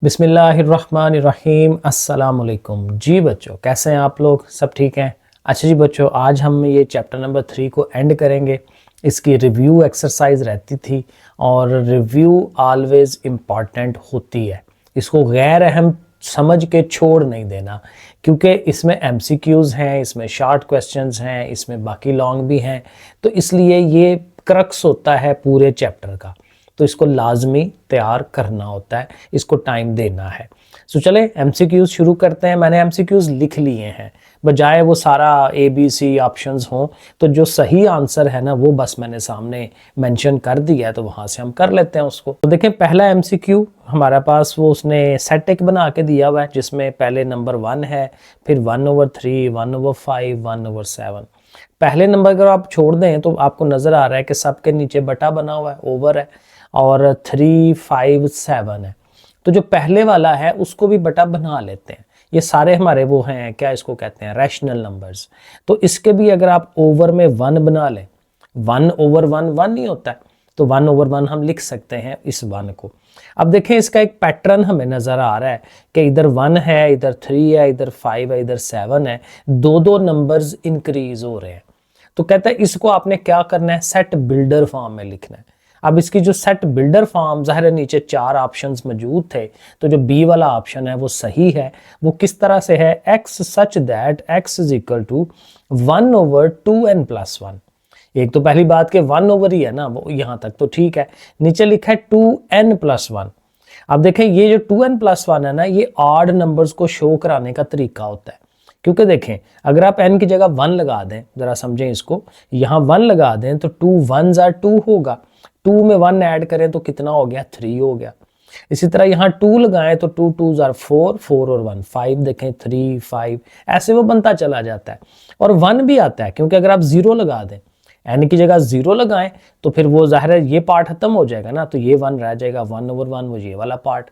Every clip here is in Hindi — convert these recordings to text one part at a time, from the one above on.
बिस्मिल्लाहिर्रहमानिर्रहीम अस्सलाम वालेकुम। जी बच्चों, कैसे हैं आप लोग? सब ठीक हैं? अच्छा जी बच्चों, आज हम ये चैप्टर नंबर 3 को एंड करेंगे। इसकी रिव्यू एक्सरसाइज रहती थी और रिव्यू ऑलवेज इम्पॉर्टेंट होती है। इसको गैर अहम समझ के छोड़ नहीं देना, क्योंकि इसमें एमसीक्यूज़ हैं, इसमें शॉर्ट क्वेश्चंस हैं, इसमें बाकी लॉन्ग भी हैं। तो इसलिए ये क्रक्स होता है पूरे चैप्टर का, तो इसको लाजमी तैयार करना होता है, इसको टाइम देना है। सो चले एमसीक्यूज़ शुरू करते हैं। मैंने एमसीक्यूज़ लिख लिए हैं, बजाय वो सारा ABC ऑप्शंस हों, तो जो सही आंसर है ना वो बस मैंने सामने मेंशन कर दिया है, तो वहाँ से हम कर लेते हैं उसको। तो देखें, पहला एमसीक्यू हमारे पास वो उसने सेट एक बना के दिया हुआ है, जिसमें पहले नंबर 1 है, फिर 1/3, 1/5, 1/7। पहले नंबर अगर आप छोड़ दें तो आपको नज़र आ रहा है कि सबके नीचे बटा बना हुआ है, ओवर है, और 3, 5, 7 है। तो जो पहले वाला है उसको भी बटा बना लेते हैं। ये सारे हमारे वो हैं, क्या इसको कहते हैं, रैशनल नंबर्स। तो इसके भी अगर आप ओवर में 1 बना लें, 1/1 1 ही होता है, तो 1/1 हम लिख सकते हैं इस 1 को। अब देखें, इसका एक पैटर्न हमें नज़र आ रहा है कि इधर 1 है, इधर 3 है, इधर 5 है, इधर 7 है, दो नंबर्स इंक्रीज हो रहे हैं। तो कहता है इसको आपने क्या करना है, सेट बिल्डर फॉर्म में लिखना है। अब इसकी जो सेट बिल्डर फॉर्म, ज़ाहिर है नीचे 4 ऑप्शंस मौजूद थे, तो जो बी वाला ऑप्शन है वो सही है। वो किस तरह से है, x such that x is equal to 1/2n+1। एक तो पहली बात कि 1 ओवर ही है ना, वो यहाँ तक तो ठीक है। नीचे लिखा है 2n+1। अब देखें, ये जो 2n+1 है ना, ये ऑड नंबर्स को शो कराने का तरीका होता है। क्योंकि देखें, अगर आप n की जगह 1 लगा दें, जरा समझें इसको, यहाँ 1 लगा दें तो 2 1s are 2 होगा, 2 में 1 ऐड करें तो कितना हो गया, 3 हो गया। इसी तरह यहाँ 2 लगाएं तो 2 2s are 4, 4 और 1 5, देखें 3 5, ऐसे वो बनता चला जाता है। और 1 भी आता है, क्योंकि अगर आप 0 लगा दें, n की जगह 0 लगाएं, तो फिर वो ज़ाहिर है ये पार्ट खत्म हो जाएगा ना, तो ये 1 रह जाएगा, 1/1 वो ये वाला पार्ट।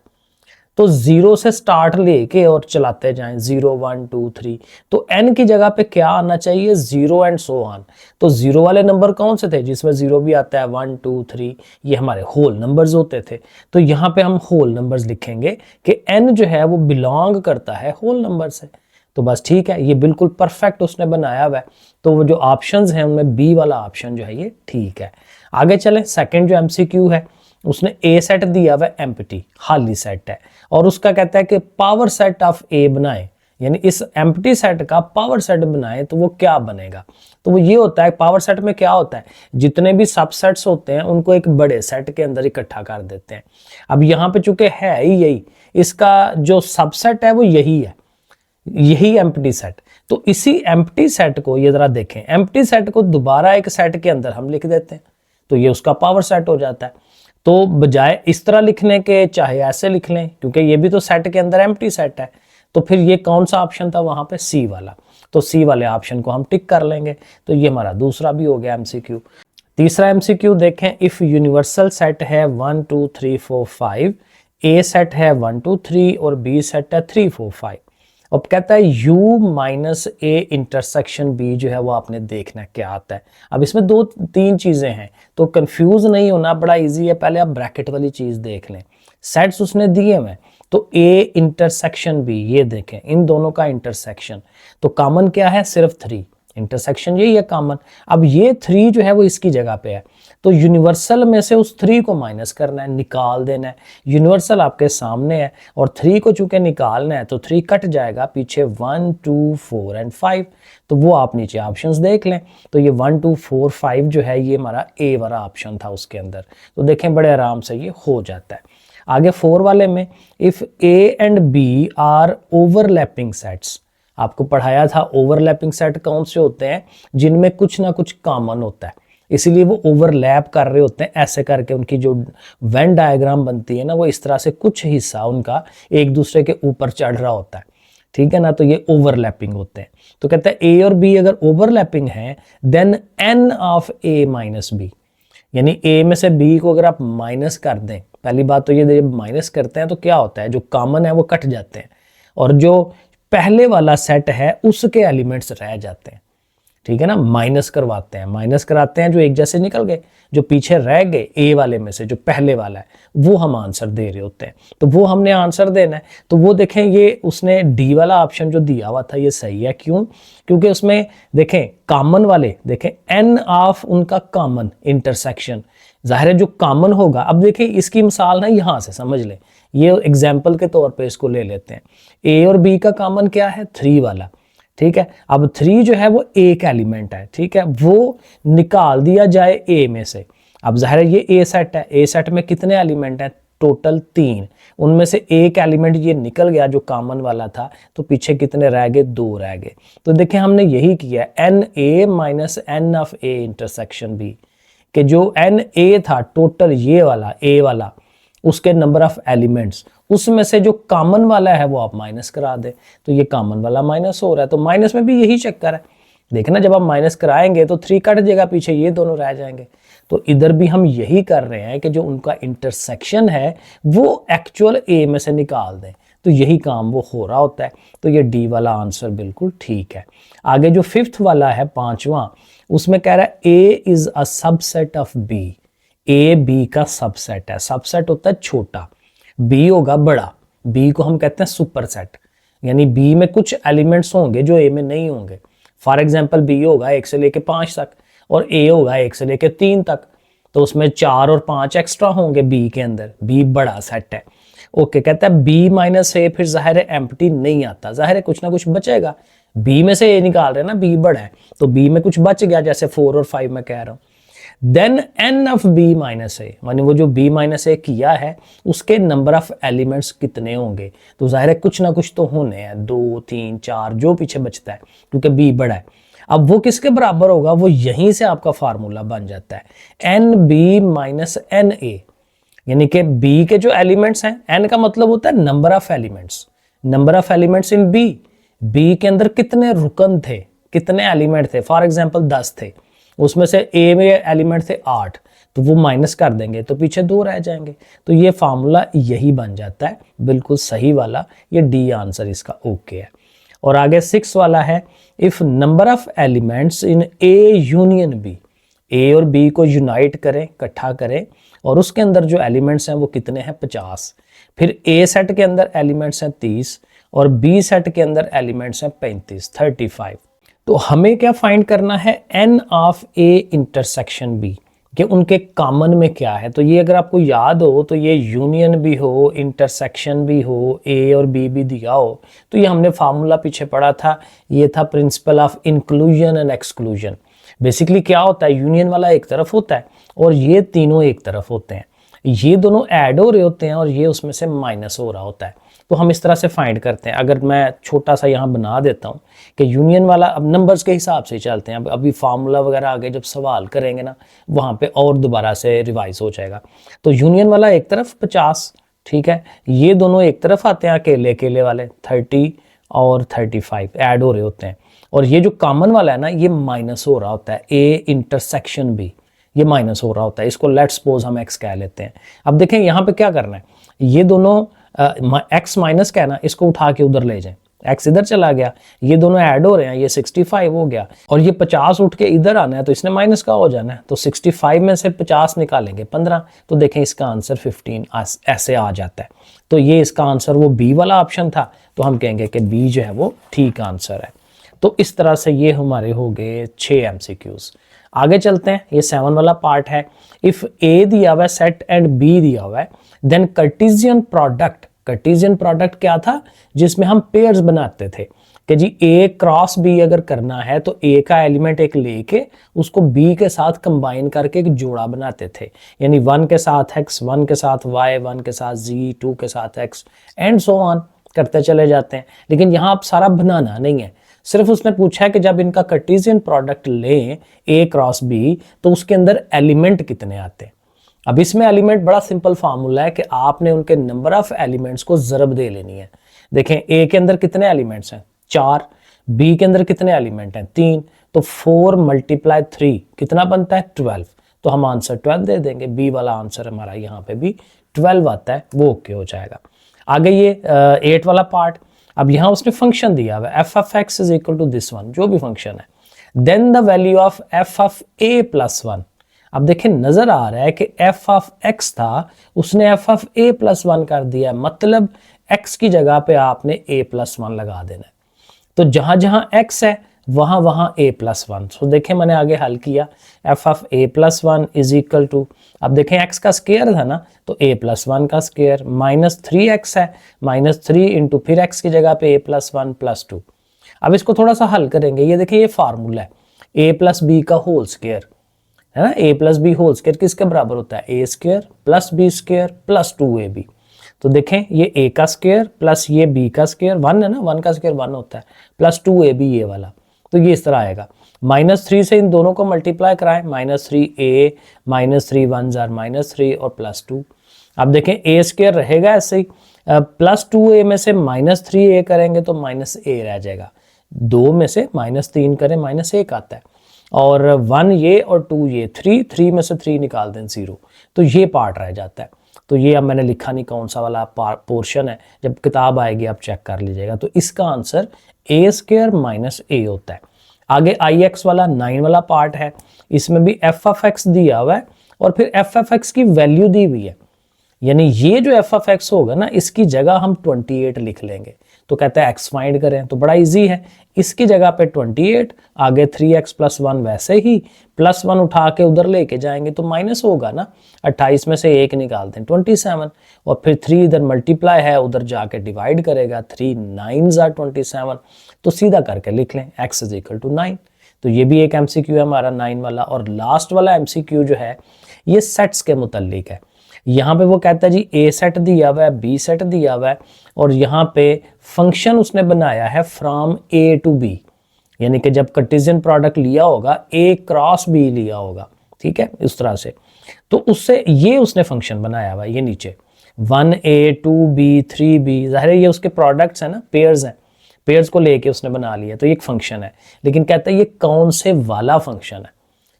तो 0 से स्टार्ट लेके और चलाते जाएं, 0 1 2 3, तो n की जगह पे क्या आना चाहिए, 0 एंड सो ऑन। तो 0 वाले नंबर कौन से थे, जिसमें 0 भी आता है, 1 2 3, ये हमारे होल नंबर्स होते थे। तो यहाँ पे हम होल नंबर्स लिखेंगे कि n जो है वो बिलोंग करता है होल नंबर से। तो बस ठीक है, ये बिल्कुल परफेक्ट उसने बनाया हुआ है। तो वो जो ऑप्शंस हैं उनमें बी वाला ऑप्शन जो है ये ठीक है। आगे चलें, सेकंड जो एमसीक्यू है, उसने ए सेट दिया हुआ है, एम्प्टी खाली सेट है, और उसका कहता है कि पावर सेट ऑफ ए बनाए, यानी इस एम्प्टी सेट का पावर सेट बनाए, तो वो क्या बनेगा। तो वो ये होता है, पावर सेट में क्या होता है, जितने भी सबसेट्स होते हैं उनको एक बड़े सेट के अंदर इकट्ठा कर देते हैं। अब यहाँ पे चूंकि है ही यही, इसका जो सबसेट है वो यही है, यही एम्प्टी सेट। तो इसी एम्प्टी सेट को, ये जरा देखें, एम्प्टी सेट को दोबारा एक सेट के अंदर हम लिख देते हैं, तो ये उसका पावर सेट हो जाता है। तो बजाय इस तरह लिखने के चाहे ऐसे लिख लें, क्योंकि ये भी तो सेट के अंदर एम्प्टी सेट है। तो फिर ये कौन सा ऑप्शन था वहां पे, सी वाला। तो सी वाले ऑप्शन को हम टिक कर लेंगे। तो ये हमारा दूसरा भी हो गया एमसीक्यू। तीसरा एमसीक्यू देखें, इफ यूनिवर्सल सेट है 1 2 3 4 5, ए सेट है 1 2 3 और बी सेट है 3 4 5। अब कहता है u minus A intersection b जो है वो आपने देखना है क्या आता है। अब इसमें 2-3 चीजें हैं, तो कंफ्यूज नहीं होना, बड़ा इजी है। पहले आप ब्रैकेट वाली चीज देख लें, सेट्स उसने दिए हुए, तो a इंटरसेक्शन b, ये देखें इन दोनों का इंटरसेक्शन, तो कॉमन क्या है, सिर्फ 3, इंटरसेक्शन यही है कॉमन। अब ये 3 जो है वो इसकी जगह पे है, तो यूनिवर्सल में से उस 3 को माइनस करना है, निकाल देना है। यूनिवर्सल आपके सामने है और 3 को चूंकि निकालना है, तो 3 कट जाएगा, पीछे 1 2 4 एंड 5, तो वो आप नीचे ऑप्शंस देख लें। तो ये 1 2 4 5 जो है ये हमारा ए वाला ऑप्शन था उसके अंदर। तो देखें बड़े आराम से ये हो जाता है। आगे 4 वाले में, if A and B are overlapping sets, आपको पढ़ाया था ओवरलैपिंग सेट कौन से होते हैं, जिनमें कुछ ना कुछ कॉमन होता है, इसीलिए वो ओवरलैप कर रहे होते हैं। ऐसे करके उनकी जो वेन डायग्राम बनती है ना, वो इस तरह से कुछ हिस्सा उनका एक दूसरे के ऊपर चढ़ रहा होता है, ठीक है ना। तो ये ओवरलैपिंग होते हैं। तो कहते हैं ए और बी अगर ओवरलैपिंग है, then N of A minus B, यानी ए में से बी को अगर आप माइनस कर दें, पहली बात तो ये जब माइनस करते हैं तो क्या होता है, जो कॉमन है वो कट जाते हैं और जो पहले वाला सेट है उसके एलिमेंट्स रह जाते हैं, ठीक है ना, माइनस करवाते हैं, माइनस कराते हैं, जो एक जैसे निकल गए, जो पीछे रह गए ए वाले में से जो पहले वाला है वो हम आंसर दे रहे होते हैं। तो वो हमने आंसर देना है। तो वो देखें, ये उसने डी वाला ऑप्शन जो दिया हुआ था ये सही है। क्यों? क्योंकि उसमें देखें कॉमन वाले, देखें एन ऑफ उनका कॉमन इंटरसेक्शन, जाहिर है जो कॉमन होगा। अब देखें इसकी मिसाल ना यहाँ से समझ लें, ये एग्जाम्पल के तौर पे इसको ले लेते हैं। ए और बी का कॉमन क्या है? 3 वाला, ठीक है। अब 3 जो है वो एक एलिमेंट है, ठीक है, वो निकाल दिया जाए ए में से। अब जाहिर है ये ए सेट है, ए सेट में कितने एलिमेंट हैं? टोटल 3, उनमें से एक एलिमेंट ये निकल गया जो कॉमन वाला था, तो पीछे कितने रह गए? 2 रह गए। तो देखें हमने यही किया, n A minus n of A intersection B, कि जो एन ए था टोटल ये वाला ए वाला, उसके नंबर ऑफ एलिमेंट्स, उसमें से जो कॉमन वाला है वो आप माइनस करा दें। तो ये कॉमन वाला माइनस हो रहा है, तो माइनस में भी यही चक्कर है। देखना जब आप माइनस कराएंगे तो 3 कट जाएगा, पीछे ये दोनों रह जाएंगे। तो इधर भी हम यही कर रहे हैं कि जो उनका इंटरसेक्शन है वो एक्चुअल ए में से निकाल दें। तो यही काम वो हो रहा होता है। तो ये डी वाला आंसर बिल्कुल ठीक है। आगे जो 5th वाला है, 5वां, उसमें कह रहा है A is a subset of B. A B का सबसेट है। सबसेट होता है छोटा, बी होगा बड़ा। बी को हम कहते हैं सुपर सेट, यानी बी में कुछ एलिमेंट्स होंगे जो ए में नहीं होंगे। फॉर एग्जांपल बी होगा 1 से लेके 5 तक और ए होगा 1 से लेके 3 तक, तो उसमें 4 और 5 एक्स्ट्रा होंगे बी के अंदर। बी बड़ा सेट है। ओके, कहता है बी माइनस ए, फिर जाहिर है एम्प्टी नहीं आता, जाहिर है कुछ ना कुछ बचेगा। बी में से ए निकाल रहे हैं ना, बी बड़ा है तो बी में कुछ बच गया, जैसे 4 और 5 में कह रहा हूं। Then N of B minus A, मानी वो जो बी माइनस ए किया है उसके नंबर ऑफ एलिमेंट्स कितने होंगे? तो जाहिर है कुछ ना कुछ तो होने हैं, 2 3 4 जो पीछे बचता है, क्योंकि बी बड़ा है। अब वो किसके बराबर होगा? वो यहीं से आपका फार्मूला बन जाता है, n B minus n A, यानी कि बी के जो एलिमेंट्स हैं, एन का मतलब होता है number of elements, number of elements in B. B के अंदर कितने रुकन थे, कितने एलिमेंट थे? फॉर एग्जांपल 10 थे, उसमें से ए में एलिमेंट थे 8, तो वो माइनस कर देंगे तो पीछे 2 रह जाएंगे। तो ये फार्मूला यही बन जाता है, बिल्कुल सही वाला। ये डी आंसर इसका ओके है। और आगे 6 वाला है, if number of elements in A union B, A और बी को यूनाइट करें, इकट्ठा करें, और उसके अंदर जो एलिमेंट्स हैं वो कितने हैं? 50। फिर ए सेट के अंदर एलिमेंट्स हैं 30 और बी सेट के अंदर एलिमेंट्स हैं 35, 35। तो हमें क्या फाइंड करना है? N of A intersection B, कि उनके कॉमन में क्या है। तो ये अगर आपको याद हो तो ये यूनियन भी हो, इंटरसेक्शन भी हो, ए और बी भी दिया हो, तो ये हमने फार्मूला पीछे पढ़ा था, ये था principle of inclusion and exclusion. Basically क्या होता है, यूनियन वाला एक तरफ होता है और ये तीनों एक तरफ होते हैं, ये दोनों ऐड हो रहे होते हैं और ये उसमें से माइनस हो रहा होता है। तो हम इस तरह से फाइंड करते हैं। अगर मैं छोटा सा यहाँ बना देता हूँ कि यूनियन वाला, अब नंबर्स के हिसाब से चलते हैं, अब अभी फार्मूला वगैरह आगे जब सवाल करेंगे ना वहाँ पे और दोबारा से रिवाइज हो जाएगा। तो यूनियन वाला एक तरफ 50, ठीक है, ये दोनों एक तरफ आते हैं अकेले अकेले वाले 30 और 35 ऐड हो रहे होते हैं, और ये जो कॉमन वाला है ना ये माइनस हो रहा होता है, ए इंटरसेक्शन भी ये माइनस हो रहा होता है। इसको लेट्स सपोज हम एक्स कह लेते हैं। अब देखें यहाँ पे क्या करना है, ये दोनों एक्स माइनस का है ना, इसको उठा के उधर ले जाएं, एक्स इधर चला गया, ये दोनों ऐड हो रहे हैं, ये 65 हो गया, और ये 50 उठ के इधर आना है तो इसने माइनस का हो जाना है। तो 65 में से 50 निकालेंगे 15, तो देखें इसका आंसर 15 ऐसे आ जाता है। तो ये इसका आंसर वो बी वाला ऑप्शन था, तो हम कहेंगे कि बी जो है वो ठीक आंसर है। तो इस तरह से ये हमारे हो गए 6 MCQs। आगे चलते हैं, ये 7 वाला पार्ट है। इफ ए दिया हुआ है सेट एंड बी दिया हुआ है, then Cartesian product, Cartesian product क्या था? जिसमें हम पेयर्स बनाते थे कि जी ए क्रॉस बी अगर करना है तो ए का एलिमेंट एक लेके उसको बी के साथ कंबाइन करके एक जोड़ा बनाते थे, यानी 1 के साथ x, 1 के साथ y, 1 के साथ z, 2 के साथ x एंड सो ऑन करते चले जाते हैं। लेकिन यहाँ आप सारा बनाना नहीं है, सिर्फ उसने पूछा है कि जब इनका कार्टेशियन प्रोडक्ट लें ए क्रॉस बी तो उसके अंदर एलिमेंट कितने आते हैं। अब इसमें एलिमेंट बड़ा सिंपल फार्मूला है कि आपने उनके नंबर ऑफ एलिमेंट्स को ज़रब दे लेनी है। देखें ए के अंदर कितने एलिमेंट्स हैं? 4, बी के अंदर कितने एलिमेंट हैं? 3, तो 4 × 3 कितना बनता है? 12। तो हम आंसर 12 दे देंगे, बी वाला आंसर हमारा यहाँ पे भी 12 आता है, वो ओके हो जाएगा। आगे ये 8 वाला पार्ट, अब यहाँ उसने फंक्शन दिया हुआ है f of x is equal to this one, जो भी फंक्शन है, then the value of f of a plus one. अब देखिए नजर आ रहा है कि एफ ऑफ एक्स था, उसने F of a plus one कर दिया, मतलब एक्स की जगह पे आपने ए प्लस वन लगा देना है। तो जहां जहां एक्स है वहां वहां ए प्लस वन। सो देखें मैंने आगे हल किया, f of a plus one is equal to, अब देखें एक्स का स्क्वायर था ना, तो ए प्लस वन का स्क्वायर माइनस 3x है, माइनस 3 इंटू फिर एक्स की जगह पे ए प्लस वन प्लस 2। अब इसको थोड़ा सा हल करेंगे, ये देखें ये फार्मूला है ए प्लस बी का होल स्क्वायर है ना, A plus B whole square किसके बराबर होता है, A square plus B square plus 2ab। तो देखें ये a का स्क्वायर प्लस ये b का स्क्वायर, 1 है ना, 1 का स्क्वायर 1 होता है, प्लस 2ab ये वाला। तो ये इस तरह आएगा, -3 से इन दोनों को मल्टीप्लाई कराएं, -3a माइनस 3 1 जार -3 और प्लस 2। अब देखें a स्क्वायर रहेगा ऐसे ही, प्लस 2a में से -3a करेंगे तो -a रह जाएगा, 2 में से -3 करें -1 आता है, और 1 ये और 2 ये, 3 में से 3 निकाल दें 0, तो ये पार्ट रह जाता है। तो ये अब मैंने लिखा नहीं कौन सा वाला पोर्शन है, जब किताब आएगी आप चेक कर लीजिएगा। तो इसका आंसर ए स्क्वायर माइनस ए होता है। आगे आई एक्स वाला 9 वाला पार्ट है, इसमें भी एफ ऑफ एक्स दिया हुआ है और फिर एफ ऑफ एक्स की वैल्यू दी हुई है, यानी ये जो एफ ऑफ एक्स होगा ना इसकी जगह हम 28 लिख लेंगे। तो कहता है एक्स फाइंड करें, तो बड़ा इजी है, इसकी जगह पे 28, आगे 3x प्लस 1 वैसे ही, प्लस 1 उठा के उधर लेके जाएंगे तो माइनस होगा ना, 28 में से 1 निकाल दें 27, और फिर 3 इधर मल्टीप्लाई है उधर जाके डिवाइड करेगा, 3 9s are 27, तो सीधा करके लिख लें x इज इक्वल टू 9। तो ये भी एक MCQ है हमारा 9 वाला। और लास्ट वाला MCQ जो है ये सेट्स के मुतल्लिक है। यहाँ पे वो कहता है जी ए सेट दिया हुआ है, बी सेट दिया हुआ है, और यहाँ पे फंक्शन उसने बनाया है फ्रॉम ए टू बी, यानी कि जब कार्टेशियन प्रोडक्ट लिया होगा ए क्रॉस बी लिया होगा, ठीक है, इस तरह से। तो उससे ये उसने फंक्शन बनाया हुआ है, ये नीचे 1a 2b 3b, जाहिर है ये उसके प्रोडक्ट्स हैं ना, पेयर्स हैं, पेयर्स को लेके उसने बना लिया, तो ये एक फंक्शन है। लेकिन कहता है ये कौन से वाला फंक्शन है,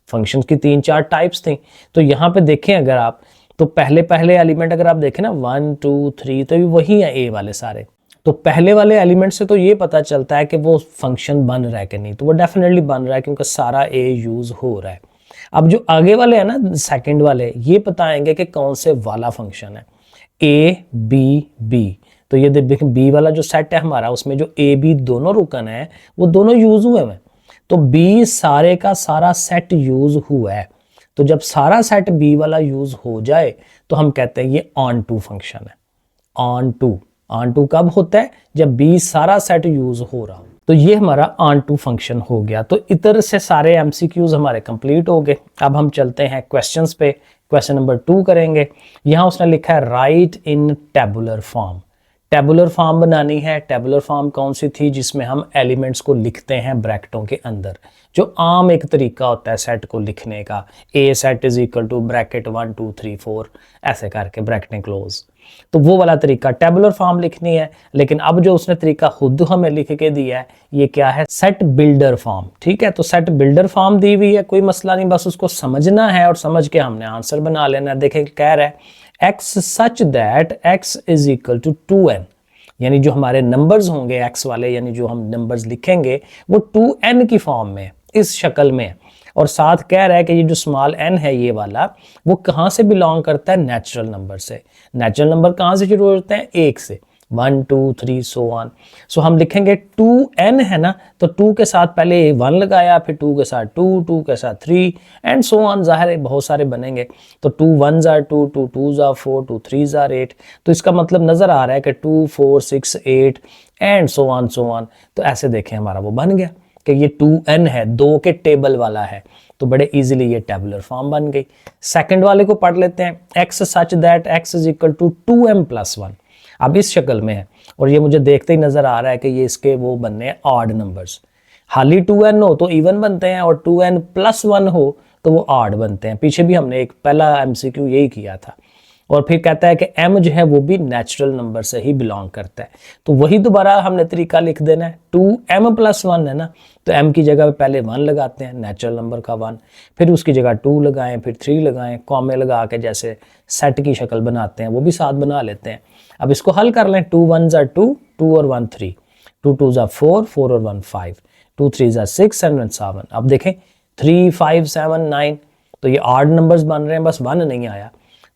फंक्शन की 3-4 टाइप्स थी। तो यहाँ पे देखें अगर आप, तो पहले एलिमेंट अगर आप देखें ना 1 2 3, तो वही है ए वाले सारे। तो पहले वाले एलिमेंट से तो ये पता चलता है कि वो फंक्शन बन रहा है कि नहीं, तो वो डेफिनेटली बन रहा है क्योंकि सारा ए यूज हो रहा है। अब जो आगे वाले हैं ना सेकंड वाले, ये बताएंगे कि कौन से वाला फंक्शन है, ए बी बी। तो ये देखिए बी वाला जो सेट है हमारा, उसमें जो ए बी दोनों रुकन है वो दोनों यूज हुए हैं, तो बी सारे का सारा सेट यूज हुआ है। तो जब सारा सेट बी वाला यूज हो जाए तो हम कहते हैं ये ऑन टू फंक्शन है। ऑन टू कब होता है, जब बी सारा सेट यूज हो रहा हो। तो ये हमारा ऑन टू फंक्शन हो गया। तो इधर से सारे MCQs हमारे कंप्लीट हो गए। अब हम चलते हैं क्वेश्चंस पे। क्वेश्चन नंबर 2 करेंगे। यहाँ उसने लिखा है राइट इन टेबुलर फॉर्म। टेबुलर फॉर्म बनानी है। टेबुलर फॉर्म कौन सी थी, जिसमें हम एलिमेंट्स को लिखते हैं ब्रैकेटों के अंदर, जो आम एक तरीका होता है सेट को लिखने का, A set is equal to bracket 1 2 3 4 ऐसे करके ब्रैकेटें क्लोज। तो वो वाला तरीका टेबुलर फॉर्म लिखनी है। लेकिन अब जो उसने तरीका खुद हमें लिख के दिया है ये क्या है, सेट बिल्डर फॉर्म। ठीक है, तो सेट बिल्डर फॉर्म दी हुई है, कोई मसला नहीं, बस उसको समझना है और समझ के हमने आंसर बना लेना है। देखें कह रहा है x such that x is equal to 2n, यानी जो हमारे नंबर्स होंगे x वाले, यानी जो हम नंबर्स लिखेंगे वो 2n की फॉर्म में, इस शक्ल में। और साथ कह रहा है कि ये जो स्मॉल n है ये वाला, वो कहाँ से बिलोंग करता है, नेचुरल नंबर से। नेचुरल नंबर कहाँ से शुरू होते हैं, 1 से, 1 2 3 सो ऑन। सो हम लिखेंगे 2n है ना, तो 2 के साथ पहले 1 लगाया, फिर 2 के साथ 2, 2 के साथ 3 एंड सो ऑन। जाहिर है बहुत सारे बनेंगे, तो 2 1s are 2, 2 2s are 4, 2 3s are 8। तो इसका मतलब नजर आ रहा है कि 2 4 6 8 and so on so on. तो ऐसे देखें हमारा वो बन गया कि ये 2n है, 2 के टेबल वाला है, तो बड़े इजीली ये टेबुलर फॉर्म बन गई। सेकंड वाले को पढ़ लेते हैं। x such that x is equal to 2m plus 1। अब इस शक्ल में है और ये मुझे देखते ही नजर आ रहा है कि ये इसके वो बनने हैं ऑड नंबर्स। हाली 2n हो तो इवन बनते हैं और 2n प्लस 1 हो तो वो ऑड बनते हैं। पीछे भी हमने एक पहला MCQ यही किया था। और फिर कहता है कि m जो है वो भी नेचुरल नंबर से ही बिलोंग करता है, तो वही दोबारा हमने तरीका लिख देना है। 2m प्लस 1 है ना, तो m की जगह पे पहले 1 लगाते हैं, नेचुरल नंबर का 1, फिर उसकी जगह 2 लगाएं, फिर 3 लगाएं, कॉमे लगा के जैसे सेट की शक्ल बनाते हैं वो भी साथ बना लेते हैं। अब इसको हल कर लें। 2 1s are 2, 2 और 1 3, 2 2s are 4, 4 और 1 5, 2 3 ज़ा 6 एंड 7। अब देखें 3 5 7 9, तो ये ऑड नंबर्स बन रहे हैं, बस 1 नहीं आया,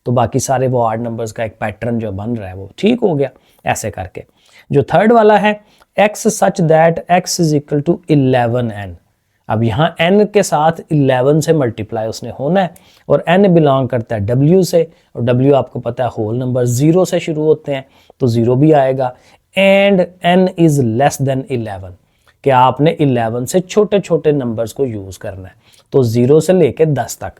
तो बाकी सारे वो ऑड नंबर्स का एक पैटर्न जो बन रहा है वो ठीक हो गया ऐसे करके। जो थर्ड वाला है x such that x is equal to 11n। अब यहाँ n के साथ 11 से मल्टीप्लाई उसने होना है, और n बिलोंग करता है w से, और w आपको पता है होल नंबर 0 से शुरू होते हैं, तो 0 भी आएगा। And n is less then 11, कि आपने 11 से छोटे छोटे नंबर्स को यूज करना है, तो 0 से लेके 10 तक।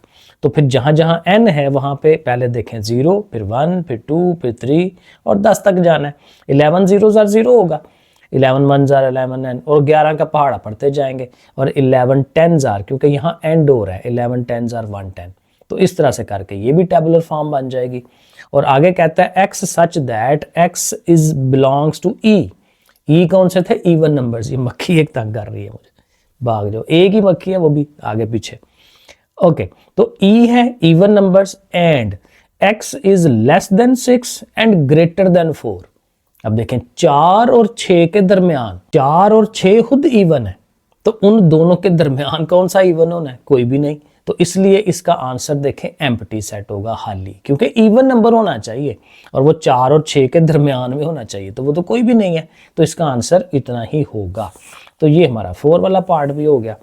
तो फिर जहां जहां n है वहां पे पहले देखें 0, फिर 1, फिर 2, फिर 3 और 10 तक जाना है। 11 0 ज़ार 0 होगा, 11 1 ज़ार 11 n, और 11 का पहाड़ा पढ़ते जाएंगे, और 11 10 ज़ार, क्योंकि यहाँ एंड हो रहा है, 11 10 ज़ार 110। तो इस तरह से करके ये भी टेबुलर फॉर्म बन जाएगी। और आगे कहता है x such that x is belongs to E कौन से थे? Even numbers. ये मक्खी एक तंग कर रही है मुझे, भाग जाओ, एक ही मक्खी है वो भी आगे पीछे। ओके, तो ई है even numbers, and x is less then 6 and greater then 4। अब देखें 4 और 6 के दरमियान, 4 और 6 खुद इवन है, तो उन दोनों के दरमियान कौन सा इवन होना है? कोई भी नहीं। तो इसलिए इसका आंसर देखें एम्प्टी सेट होगा खाली, क्योंकि इवन नंबर होना चाहिए और वो 4 और 6 के दरमियान में होना चाहिए, तो वो तो कोई भी नहीं है, तो इसका आंसर इतना ही होगा। तो ये हमारा 4 वाला पार्ट भी हो गया।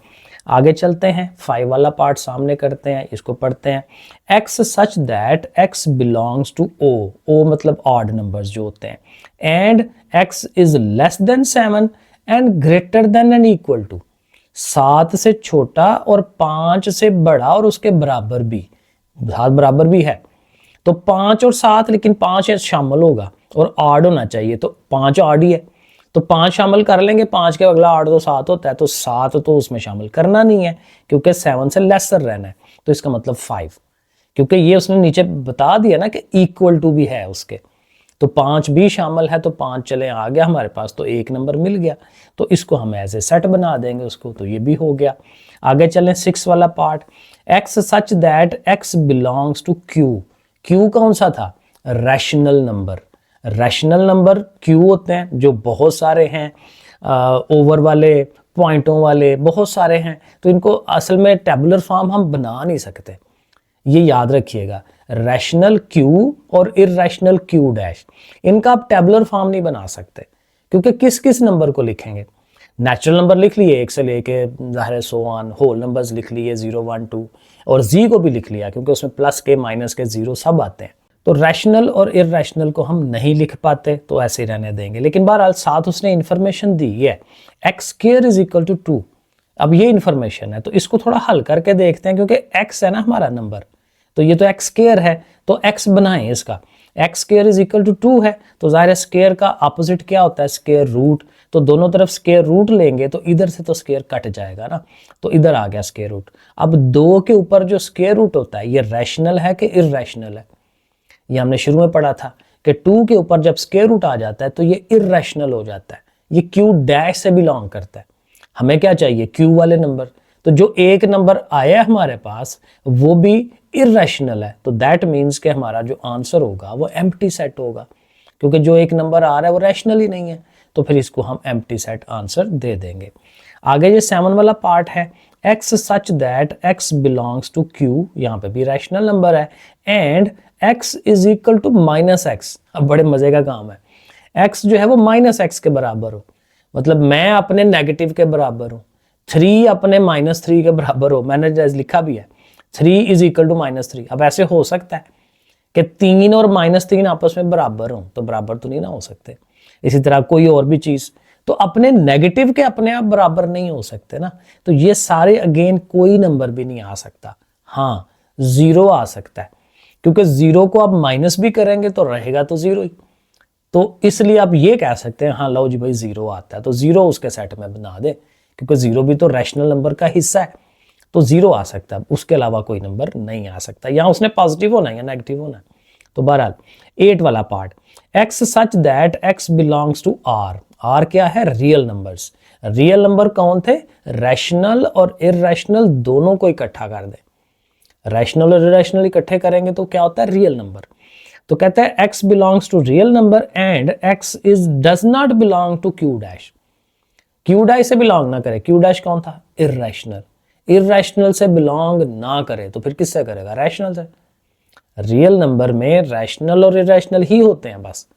आगे चलते हैं, 5 वाला पार्ट सामने करते हैं, इसको पढ़ते हैं। x such that x belongs to o मतलब ऑड नंबर्स जो होते हैं, and x is less than 7 and greater than and equal to, 7 से छोटा और 5 से बड़ा और उसके बराबर भी, 7 बराबर भी है, तो 5 और 7, लेकिन 5 शामिल होगा और ऑड होना चाहिए, तो 5 ऑड ही है, तो 5 शामिल कर लेंगे, 5 के अगला 8 तो 7 होता है, तो 7 तो उसमें शामिल करना नहीं है क्योंकि 7 से लेसर रहना है, तो इसका मतलब 5, क्योंकि ये उसने नीचे बता दिया ना कि इक्वल टू भी है उसके, तो 5 भी शामिल है, तो 5 चले आ गया हमारे पास, तो 1 नंबर मिल गया, तो इसको हम एज ए सेट बना देंगे उसको, तो ये भी हो गया। आगे चलें 6 वाला part, x such that x belongs to q कौन सा था? Rational number. Rational number q होते हैं जो बहुत सारे हैं, ओवर वाले, पॉइंटों वाले बहुत सारे हैं, तो इनको असल में टेबुलर फॉर्म हम बना नहीं सकते, ये याद रखिएगा। रैशनल q और इररैशनल q डैश, इनका आप टेबुलर फॉर्म नहीं बना सकते, क्योंकि किस किस नंबर को लिखेंगे? नेचुरल नंबर लिख लिए 1 से लेके ज़ाहिर है सो ऑन, होल नंबर्स लिख लिए 0 1 2, और जी को भी लिख लिया क्योंकि उसमें प्लस के माइनस के 0 सब आते हैं, तो रैशनल और इररैशनल को हम नहीं लिख पाते, तो ऐसे ही रहने देंगे। लेकिन बहरहाल साथ उसने इन्फॉर्मेशन दी है, x square is equal to 2। अब ये इन्फॉर्मेशन है, तो इसको थोड़ा हल करके देखते हैं, क्योंकि x है ना हमारा नंबर, तो ये तो x स्क्वायर है, तो x बनाएं इसका, x square is equal to 2 है, तो ज़ाहिर है स्क्वायर का अपोजिट क्या होता है? स्क्वायर रूट, तो दोनों तरफ स्क्वायर रूट लेंगे तो इधर से तो स्क्वायर कट जाएगा ना, तो इधर आ गया स्क्वायर रूट। अब 2 के ऊपर जो स्क्वायर रूट होता है ये रैशनल है कि इररैशनल है? ये हमने शुरू में पढ़ा था कि 2 के ऊपर जब स्क्वायर रूट आ जाता है तो ये इररैशनल हो जाता है, ये q डैश से बिलोंग करता है। हमें क्या चाहिए? q वाले नंबर, तो जो एक नंबर आया हमारे पास वो भी इररैशनल है, तो दैट मीन्स कि हमारा जो आंसर होगा वो एम्प्टी सेट होगा, क्योंकि जो एक नंबर आ रहा है वो रैशनल ही नहीं है, तो फिर इसको हम एम्प्टी सेट आंसर दे देंगे। आगे ये 7 वाला पार्ट है, x such that x belongs to q, यहाँ पे भी रैशनल नंबर है, and x is equal to minus x. अब बड़े मजे का काम है, x जो है वो माइनस एक्स के बराबर हो, मतलब मैं अपने नेगेटिव के बराबर हूँ, 3 अपने -3 के बराबर हो, मैंने जैसे लिखा भी है 3 इज इक्वल टू -3। अब ऐसे हो सकता है कि 3 और -3 आपस में बराबर हो, तो बराबर तो नहीं ना हो सकते। इसी तरह कोई और भी चीज, तो अपने नेगेटिव के अपने आप बराबर नहीं हो सकते ना, तो ये सारे अगेन कोई नंबर भी नहीं आ सकता, हाँ 0 आ सकता है, क्योंकि 0 को आप माइनस भी करेंगे तो रहेगा तो 0 ही, तो इसलिए आप ये कह सकते हैं हाँ लो जी भाई 0 आता है, तो 0 उसके सेट में बना दे, क्योंकि 0 भी तो रैशनल नंबर का हिस्सा है, तो 0 आ सकता है, उसके अलावा कोई नंबर नहीं आ सकता। यहाँ उसने पॉजिटिव होना है या नेगेटिव होना है। तो बहरहाल 8 वाला part, x such that x belongs to r क्या है? Real numbers. रियल नंबर कौन थे? रैशनल और इररैशनल दोनों को इकट्ठा कर दे, रैशनल और इररैशनल इकट्ठे करेंगे तो क्या होता है? Real number. तो कहता है x belongs to real number and x is does not belong to q dash. Q dash से बिलोंग ना करे, क्यू डैश कौन था, इर्रेशनल, इर्रेशनल से बिलोंग ना करे तो फिर किससे करेगा, रैशनल से। रियल नंबर में रैशनल और इर्रेशनल ही होते हैं बस।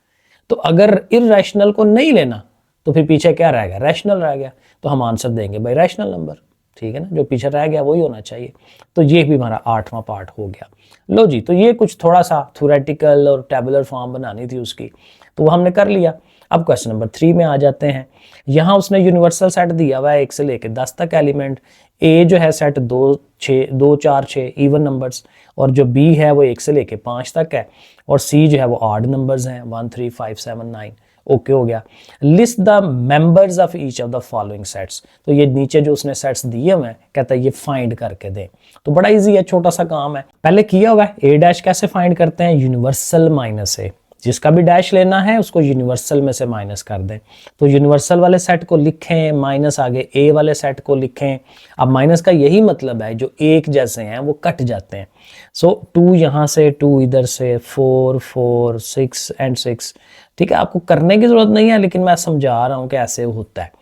तो अगर इर्रेशनल को नहीं लेना तो फिर पीछे क्या रह गया, रैशनल रह गया, तो हम आंसर देंगे भाई रैशनल नंबर, ठीक है ना, जो पीछे रह गया वही होना चाहिए। तो ये भी हमारा 8वां पार्ट हो गया। लो जी, तो ये कुछ थोड़ा सा थ्योरेटिकल और टेबुलर फॉर्म बनानी थी उसकी, तो वो हमने कर लिया। अब क्वेश्चन नंबर 3 में आ जाते हैं। यहाँ उसने यूनिवर्सल सेट दिया हुआ है 1 से लेकर 10 तक एलिमेंट। ए जो है सेट 2 4 6 इवन नंबर्स, और जो बी है वो 1 से लेकर 5 तक है, और सी जो है वो ऑड नंबर्स हैं 1 3 5 7 9। ओके हो गया। List the members of each of the following sets, तो ये नीचे जो उसने सेट्स दिए हुए हैं कहता है ये फाइंड करके दें। तो बड़ा इजी है, छोटा सा काम है, पहले किया हुआ है। ए डैश कैसे फाइंड करते हैं, यूनिवर्सल माइनस ए, जिसका भी डैश लेना है उसको यूनिवर्सल में से माइनस कर दें। तो यूनिवर्सल वाले सेट को लिखें, माइनस आगे ए वाले सेट को लिखें। अब माइनस का यही मतलब है जो एक जैसे हैं वो कट जाते हैं। सो 2 यहाँ से, 2 इधर से, 4 4 6 एंड 6, ठीक है। आपको करने की जरूरत नहीं है, लेकिन मैं समझा रहा हूँ कि ऐसे होता है।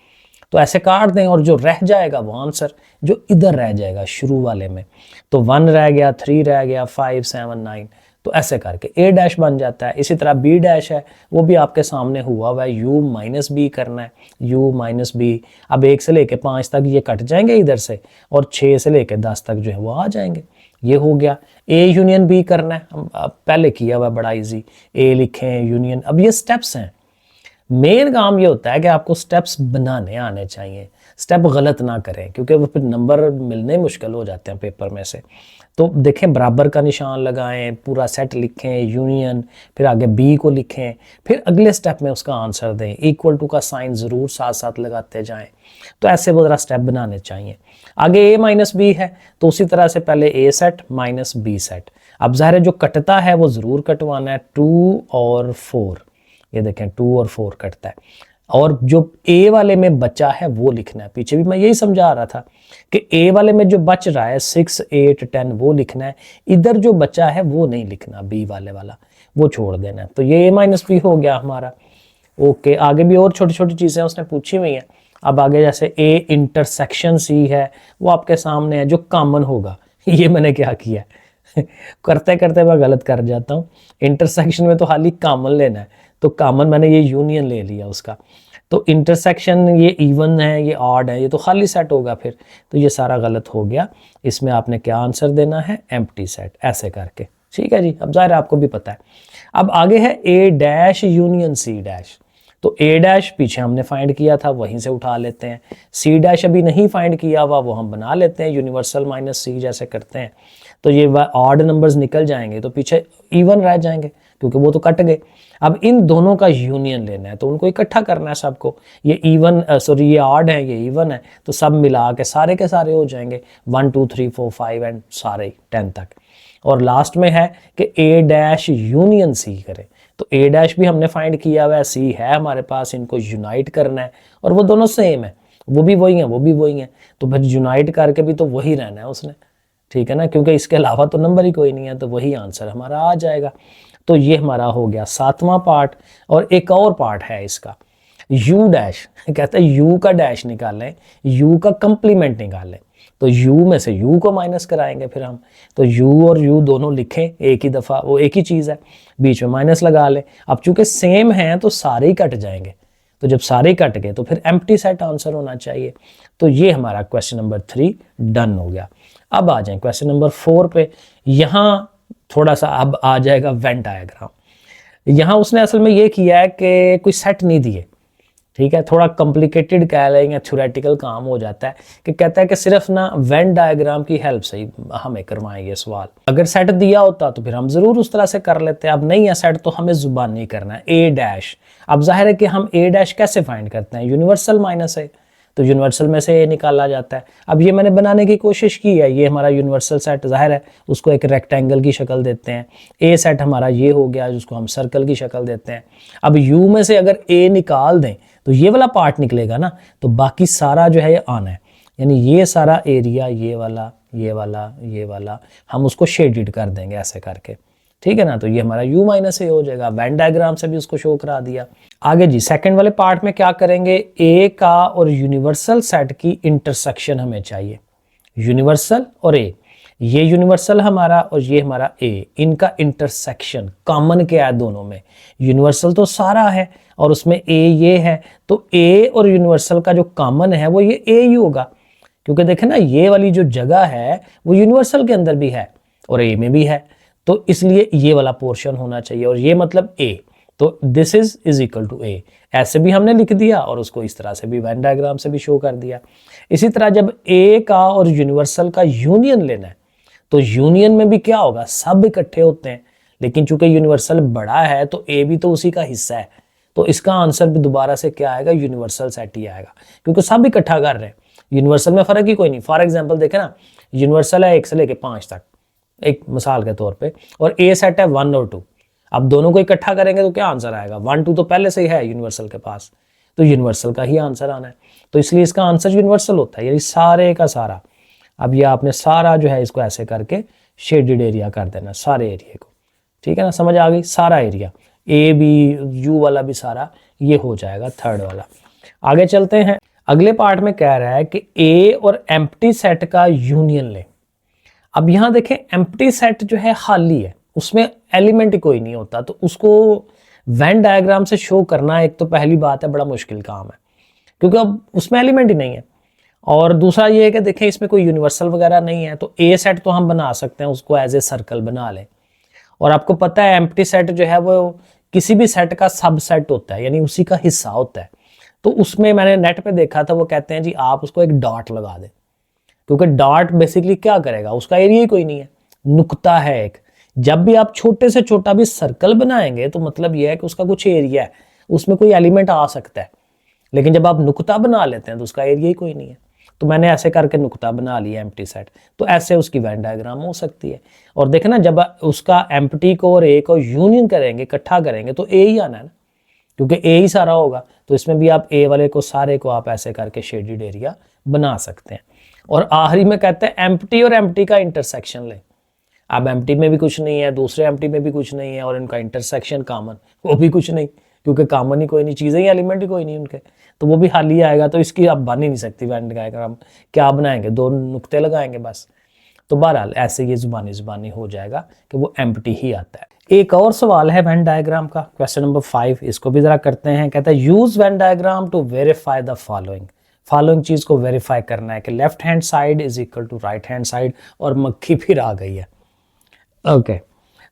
तो ऐसे काट दें और जो रह जाएगा वो आंसर, जो इधर रह जाएगा शुरू वाले में, तो 1 रह गया, 3 रह गया, 5 7 9, तो ऐसे करके ए डैश बन जाता है। इसी तरह बी डैश है, वो भी आपके सामने हुआ है, यू माइनस बी करना है, यू माइनस बी। अब 1 से लेके 5 तक ये कट जाएंगे इधर से, और 6 से लेके 10 तक जो है वो आ जाएंगे। ये हो गया। ए यूनियन बी करना है, हम पहले किया हुआ, बड़ा इजी, ए लिखें यूनियन। अब ये स्टेप्स हैं, मेन काम ये होता है कि आपको स्टेप्स बनाने आने चाहिए, स्टेप गलत ना करें, क्योंकि वो फिर नंबर मिलने मुश्किल हो जाते हैं पेपर में से। तो देखें, बराबर का निशान लगाएं, पूरा सेट लिखें, यूनियन, फिर आगे बी को लिखें, फिर अगले स्टेप में उसका आंसर दें, इक्वल टू का साइन ज़रूर साथ साथ लगाते जाएं। तो ऐसे वो ज़रा स्टेप बनाने चाहिए। आगे ए माइनस बी है, तो उसी तरह से पहले ए सेट माइनस बी सेट। अब ज़ाहिर है जो कटता है वो ज़रूर कटवाना है, 2 और 4, ये देखें 2 और 4 कटता है, और जो ए वाले में बचा है वो लिखना है। पीछे भी मैं यही समझा रहा था कि ए वाले में जो बच रहा है 6 8 10 वो लिखना है, इधर जो बचा है वो नहीं लिखना, बी वाले वाला वो छोड़ देना है। तो ये ए माइनस बी हो गया हमारा। ओके, आगे भी और छोटी छोटी चीज़ें उसने पूछी हुई हैं। अब आगे जैसे ए इंटरसेक्शन सी है, वो आपके सामने है, जो कॉमन होगा। ये मैंने क्या किया करते करते मैं गलत कर जाता हूँ। इंटरसेक्शन में तो खाली कॉमन लेना है, तो कॉमन मैंने ये यूनियन ले लिया उसका। तो इंटरसेक्शन ये इवन है, ये ऑड है, ये तो खाली सेट होगा फिर, तो ये सारा गलत हो गया। इसमें आपने क्या आंसर देना है, एम्प्टी सेट, ऐसे करके, ठीक है जी। अब ज़ाहिर आपको भी पता है। अब आगे है ए डैश यूनियन सी डैश। तो ए डैश पीछे हमने फाइंड किया था, वहीं से उठा लेते हैं। सी डैश अभी नहीं फाइंड किया हुआ, वो हम बना लेते हैं, यूनिवर्सल माइनस सी जैसे करते हैं। तो ये ऑड नंबर्स निकल जाएंगे, तो पीछे इवन रह जाएंगे, क्योंकि वो तो कट गए। अब इन दोनों का यूनियन लेना है, तो उनको इकट्ठा करना है सबको। ये इवन सॉरी ये ऑड है, ये इवन है, तो सब मिला के सारे हो जाएंगे 1 2 3 4 5 एंड सारे 10 तक। और लास्ट में है कि ए डैश यूनियन सी करें। तो ए डैश भी हमने फाइंड किया हुआ है, सी है हमारे पास, इनको यूनाइट करना है, और वो दोनों सेम है, वो भी वही है, वो भी वही है, तो फिर यूनाइट करके भी तो वही रहना है उसने, ठीक है ना, क्योंकि इसके अलावा तो नंबर ही कोई नहीं है, तो वही आंसर हमारा आ जाएगा। तो ये हमारा हो गया 7वां पार्ट। और एक और पार्ट है इसका, यू डैश, कहता है यू का डैश निकालें, यू का कंप्लीमेंट निकालें। तो यू में से यू को माइनस कराएंगे फिर हम, तो यू और यू दोनों लिखें एक ही दफ़ा, वो एक ही चीज़ है, बीच में माइनस लगा लें। अब चूंकि सेम हैं तो सारे ही कट जाएंगे, तो जब सारे कट गए तो फिर एम्प्टी सेट आंसर होना चाहिए। तो ये हमारा क्वेश्चन नंबर 3 डन हो गया। अब आ जाए क्वेश्चन नंबर 4 पे। यहाँ थोड़ा सा अब आ जाएगा वेन डायग्राम। यहाँ उसने असल में ये किया है कि कोई सेट नहीं दिए, ठीक है, थोड़ा कॉम्प्लिकेटेड कह लेंगे, थ्योरेटिकल काम हो जाता है, कि कहता है कि सिर्फ ना वेन डायग्राम की हेल्प से ही हमें करवाएंगे सवाल। अगर सेट दिया होता तो फिर हम जरूर उस तरह से कर लेते हैं, अब नहीं है सेट तो हमें जुबानी करना है। ए डैश, अब जाहिर है कि हम ए डैश कैसे फाइंड करते हैं, यूनिवर्सल माइनस है, तो यूनिवर्सल में से ए निकाला जाता है। अब ये मैंने बनाने की कोशिश की है, ये हमारा यूनिवर्सल सेट जाहिर है उसको एक रेक्टेंगल की शक्ल देते हैं। ए सेट हमारा ये हो गया जिसको हम सर्कल की शक्ल देते हैं। अब यू में से अगर ए निकाल दें तो ये वाला पार्ट निकलेगा ना, तो बाकी सारा जो है ये आना है, यानी ये सारा एरिया, ये वाला, ये वाला, ये वाला, हम उसको शेडेड कर देंगे ऐसे करके, ठीक है ना। तो ये हमारा u माइनस ए हो जाएगा, वेन डायग्राम से भी उसको शो करा दिया। आगे जी सेकंड वाले पार्ट में क्या करेंगे, ए का और यूनिवर्सल सेट की इंटरसेक्शन हमें चाहिए। यूनिवर्सल और ए, ये यूनिवर्सल हमारा और ये हमारा ए, इनका इंटरसेक्शन कॉमन क्या है दोनों में, यूनिवर्सल तो सारा है और उसमें ए ये है, तो ए और यूनिवर्सल का जो कॉमन है वो ये ए ही होगा, क्योंकि देखें ना ये वाली जो जगह है वो यूनिवर्सल के अंदर भी है और ए में भी है, तो इसलिए ये वाला पोर्शन होना चाहिए और ये मतलब ए, तो दिस इज इक्वल टू ए। ऐसे भी हमने लिख दिया और उसको इस तरह से भी वेन डायग्राम से भी शो कर दिया। इसी तरह जब ए का और यूनिवर्सल का यूनियन लेना है तो यूनियन में भी क्या होगा, सब इकट्ठे होते हैं, लेकिन चूंकि यूनिवर्सल बड़ा है तो ए भी तो उसी का हिस्सा है, तो इसका आंसर भी दोबारा से क्या आएगा, यूनिवर्सल सेट ही आएगा, क्योंकि सब इकट्ठा कर रहे हैं। यूनिवर्सल में फर्क ही कोई नहीं। फॉर एग्जाम्पल देखे ना, यूनिवर्सल है 1 से लेके 5 तक, एक मिसाल के तौर पे, और ए सेट है 1 और 2। अब दोनों को इकट्ठा करेंगे तो क्या आंसर आएगा, 1 2 तो पहले से ही है यूनिवर्सल के पास, तो यूनिवर्सल का ही आंसर आना है, तो इसलिए इसका आंसर यूनिवर्सल होता है, यानी सारे का सारा। अब ये आपने सारा जो है इसको ऐसे करके शेडेड एरिया कर देना, सारे एरिया को, ठीक है ना, समझ आ गई, सारा एरिया, ए भी यू वाला भी सारा ये हो जाएगा थर्ड वाला। आगे चलते हैं, अगले पार्ट में कह रहा है कि ए और एम्प्टी सेट का यूनियन ले। अब यहां देखें एम्प्टी सेट जो है खाली है, उसमें एलिमेंट कोई नहीं होता, तो उसको वेन डायग्राम से शो करना एक तो पहली बात है बड़ा मुश्किल काम है, क्योंकि अब उसमें एलिमेंट ही नहीं है, और दूसरा ये है कि देखें इसमें कोई यूनिवर्सल वगैरह नहीं है, तो ए सेट तो हम बना सकते हैं, उसको एज ए सर्कल बना लें। और आपको पता है एम्प्टी सेट जो है वो किसी भी सेट का सबसेट होता है, यानी उसी का हिस्सा होता है, तो उसमें मैंने नेट पे देखा था, वो कहते हैं जी आप उसको एक डॉट लगा दें, क्योंकि डॉट बेसिकली क्या करेगा, उसका एरिया ही कोई नहीं है, नुक्ता है एक। जब भी आप छोटे से छोटा भी सर्कल बनाएंगे तो मतलब यह है कि उसका कुछ एरिया है, उसमें कोई एलिमेंट आ सकता है, लेकिन जब आप नुक्ता बना लेते हैं तो उसका एरिया ही कोई नहीं है। तो मैंने ऐसे करके नुक्ता बना लिया एम्प्टी सेट, तो ऐसे उसकी वेन डायग्राम हो सकती है। और देखना जब उसका एम्प्टी को और ए को यूनियन करेंगे, इकट्ठा करेंगे, तो ए ही आना है ना, क्योंकि ए ही सारा होगा, तो इसमें भी आप ए वाले को सारे को आप ऐसे करके शेडेड एरिया बना सकते हैं। और आखिरी में कहते हैं एम्प्टी और एम्प्टी का इंटरसेक्शन ले। अब एम्प्टी में भी कुछ नहीं है, दूसरे एम्प्टी में भी कुछ नहीं है, और इनका इंटरसेक्शन कॉमन, वो भी कुछ नहीं, क्योंकि कॉमन ही कोई नहीं, चीज़ें ही एलिमेंट ही कोई नहीं उनके, तो वो भी खाली आएगा, तो इसकी आप बन ही नहीं सकती वेन डायग्राम। क्या बनाएंगे, 2 नुक्ते लगाएंगे बस। तो बहरहाल ऐसे ये जुबानी हो जाएगा कि वो एम्प्टी ही आता है। एक और सवाल है वेन डायग्राम का, क्वेश्चन नंबर 5, इसको भी जरा करते हैं। कहता है use Venn diagram to verify the following चीज को वेरीफाई करना है कि left hand side is equal to right hand side, और मक्खी फिर आ गई है। ओके,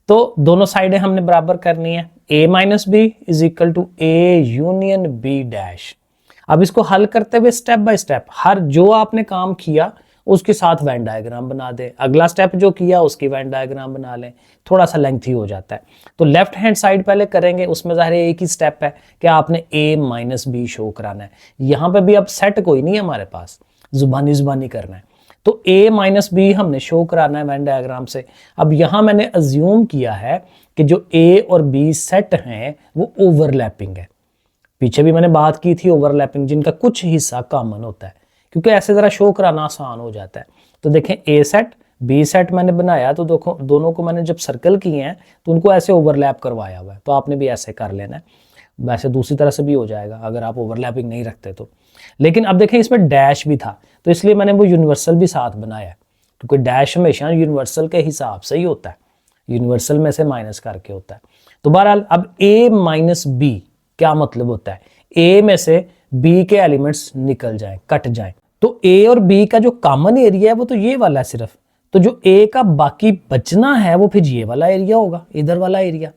तो दोनों साइडें हमने बराबर करनी है, a minus B is equal to a union b dash. अब इसको हल करते हुए स्टेप बाय स्टेप हर जो आपने काम किया उसके साथ वेन डायग्राम बना दे, अगला स्टेप जो किया उसकी वेन डायग्राम बना लें, थोड़ा सा लेंथी हो जाता है। तो लेफ्ट हैंड साइड पहले करेंगे, उसमें ज़ाहिर है एक ही स्टेप है कि आपने a माइनस बी शो कराना है। यहाँ पे भी अब सेट कोई नहीं है हमारे पास, जुबानी करना है, तो a माइनस बी हमने शो कराना है वेन डायग्राम से। अब यहाँ मैंने अज्यूम किया है कि जो a और b सेट हैं वो ओवरलैपिंग है। पीछे भी मैंने बात की थी ओवरलैपिंग, जिनका कुछ हिस्सा कॉमन होता है, क्योंकि ऐसे ज़रा शो कराना आसान हो जाता है। तो देखें a सेट b सेट मैंने बनाया, तो देखो दोनों को मैंने जब सर्कल किए हैं तो उनको ऐसे ओवरलैप करवाया हुआ है, तो आपने भी ऐसे कर लेना है। वैसे दूसरी तरह से भी हो जाएगा अगर आप ओवरलैपिंग नहीं रखते तो, लेकिन अब देखें इसमें डैश भी था, तो इसलिए मैंने वो यूनिवर्सल भी साथ बनाया, क्योंकि डैश हमेशा यूनिवर्सल के हिसाब से ही होता है, यूनिवर्सल में से माइनस करके होता है। तो बहरहाल अब a माइनस बी क्या मतलब होता है, a में से b के एलिमेंट्स निकल जाएं, कट जाएं, तो a और b का जो कॉमन एरिया है वो तो ये वाला है सिर्फ, तो जो a का बाकी बचना है वो फिर ये वाला एरिया होगा, इधर वाला एरिया।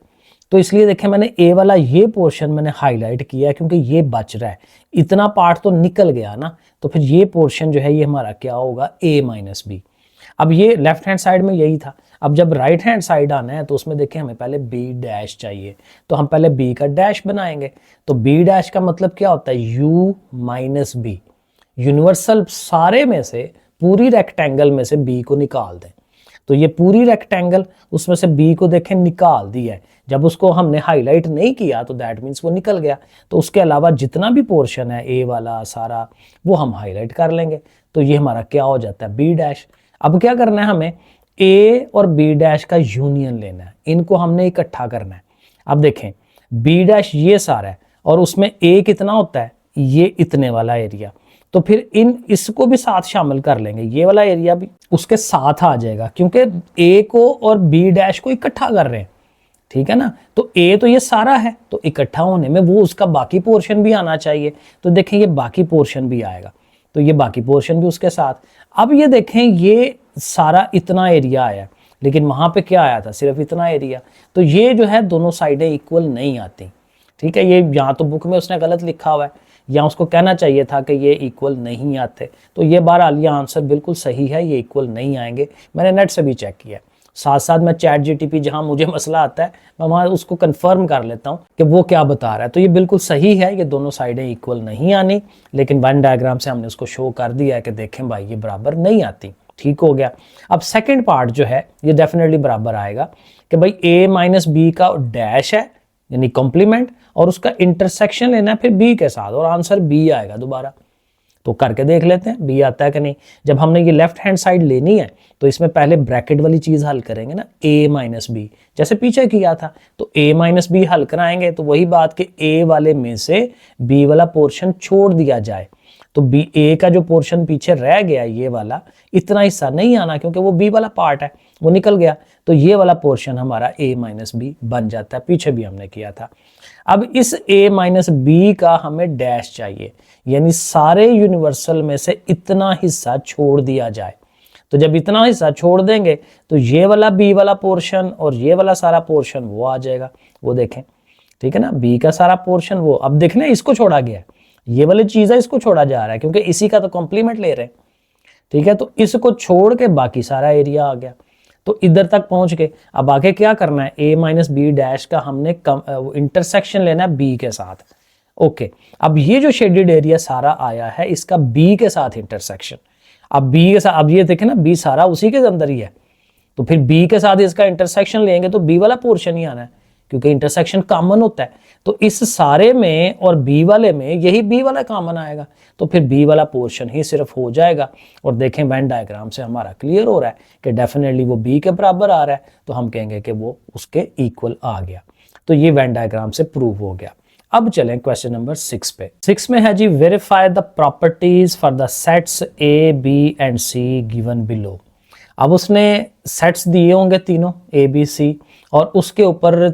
तो इसलिए देखें मैंने a वाला ये पोर्शन मैंने हाईलाइट किया है, क्योंकि ये बच रहा है, इतना पार्ट तो निकल गया ना, तो फिर ये पोर्शन जो है ये हमारा क्या होगा, a माइनस बी। अब ये लेफ्ट हैंड साइड में यही था, अब जब राइट हैंड साइड आना है तो उसमें देखें हमें पहले b डैश चाहिए, तो हम पहले b का डैश बनाएंगे। तो b डैश का मतलब क्या होता है, u माइनस बी, यूनिवर्सल सारे में से पूरी रेक्टेंगल में से b को निकाल दें। तो ये पूरी रेक्टेंगल उसमें से b को देखें निकाल दिया है, जब उसको हमने हाईलाइट नहीं किया तो दैट मीन्स वो निकल गया, तो उसके अलावा जितना भी पोर्शन है a वाला सारा वो हम हाईलाइट कर लेंगे, तो ये हमारा क्या हो जाता है, b डैश। अब क्या करना है हमें, ए और बी डैश का यूनियन लेना है, इनको हमने इकट्ठा करना है। अब देखें बी डैश ये सारा है और उसमें ए कितना होता है, ये इतने वाला एरिया, तो फिर इसको भी साथ शामिल कर लेंगे, ये वाला एरिया भी उसके साथ आ जाएगा क्योंकि ए को और बी डैश को इकट्ठा कर रहे हैं, ठीक है ना। तो ए तो ये सारा है, तो इकट्ठा होने में वो उसका बाकी पोर्शन भी आना चाहिए, तो देखें ये बाकी पोर्शन भी आएगा, तो ये बाकी पोर्शन भी उसके साथ। अब ये देखें ये सारा इतना एरिया आया, लेकिन वहां पे क्या आया था, सिर्फ इतना एरिया, तो ये जो है दोनों साइडें इक्वल नहीं आती, ठीक है। ये यहाँ तो बुक में उसने गलत लिखा हुआ है, या उसको कहना चाहिए था कि ये इक्वल नहीं आते, तो ये बहरहाल ये आंसर बिल्कुल सही है, ये इक्वल नहीं आएंगे। मैंने नेट से भी चेक किया, साथ साथ मैं चैट जीटीपी जहां मुझे मसला आता है मैं वहां उसको कंफर्म कर लेता हूं कि वो क्या बता रहा है, तो ये बिल्कुल सही है, ये दोनों साइडें इक्वल नहीं आनी, लेकिन वन डायग्राम से हमने उसको शो कर दिया है कि देखें भाई ये बराबर नहीं आती, ठीक हो गया। अब सेकंड पार्ट जो है ये डेफिनेटली बराबर आएगा कि भाई a माइनस बी का डैश है यानी कॉम्प्लीमेंट, और उसका इंटरसेक्शन लेना है फिर b के साथ, और आंसर b आएगा दोबारा। तो करके देख लेते हैं b आता है कि नहीं। जब हमने ये लेफ्ट हैंड साइड लेनी है तो इसमें पहले ब्रैकेट वाली चीज हल करेंगे ना, a माइनस बी, जैसे पीछे किया था, तो a माइनस बी हल कराएंगे तो वही बात कि a वाले में से b वाला पोर्शन छोड़ दिया जाए, तो बी ए का जो पोर्शन पीछे रह गया ये वाला, इतना हिस्सा नहीं आना क्योंकि वो बी वाला पार्ट है, वो निकल गया, तो ये वाला पोर्शन हमारा ए माइनस बी बन जाता है, पीछे भी हमने किया था। अब इस ए माइनस बी का हमें डैश चाहिए, यानी सारे यूनिवर्सल में से इतना हिस्सा छोड़ दिया जाए, तो जब इतना हिस्सा छोड़ देंगे तो ये वाला बी वाला पोर्शन और ये वाला सारा पोर्शन वो आ जाएगा, वो देखें, ठीक है ना, बी का सारा पोर्शन वो, अब देखना इसको छोड़ा गया है, ये वाली चीज है इसको छोड़ा जा रहा है क्योंकि इसी का तो कॉम्प्लीमेंट ले रहे हैं, ठीक है, तो इसको छोड़ के बाकी सारा एरिया आ गया, तो इधर तक पहुंच के अब आगे क्या करना है, a माइनस बी डैश का हमने इंटरसेक्शन लेना है b के साथ। ओके, अब ये जो शेडेड एरिया सारा आया है इसका b के साथ इंटरसेक्शन, अब b के साथ, अब ये देखें ना b सारा उसी के अंदर ही है, तो फिर b के साथ इसका इंटरसेक्शन लेंगे तो b वाला पोर्शन ही आना है क्योंकि इंटरसेक्शन कॉमन होता है, तो इस सारे में और b वाले में यही b वाला कॉमन आएगा, तो फिर b वाला पोर्शन ही सिर्फ हो जाएगा। और देखें वेन डायग्राम से हमारा क्लियर हो रहा है कि डेफिनेटली वो b के बराबर आ रहा है, तो हम कहेंगे कि वो उसके इक्वल आ गया, तो ये वेन डायग्राम से प्रूव हो गया। अब चलें क्वेश्चन नंबर 6 पे। 6 में है जी, verify the properties for the sets A B and C given below. अब उसने सेट्स दिए होंगे तीनों ए बी सी, और उसके ऊपर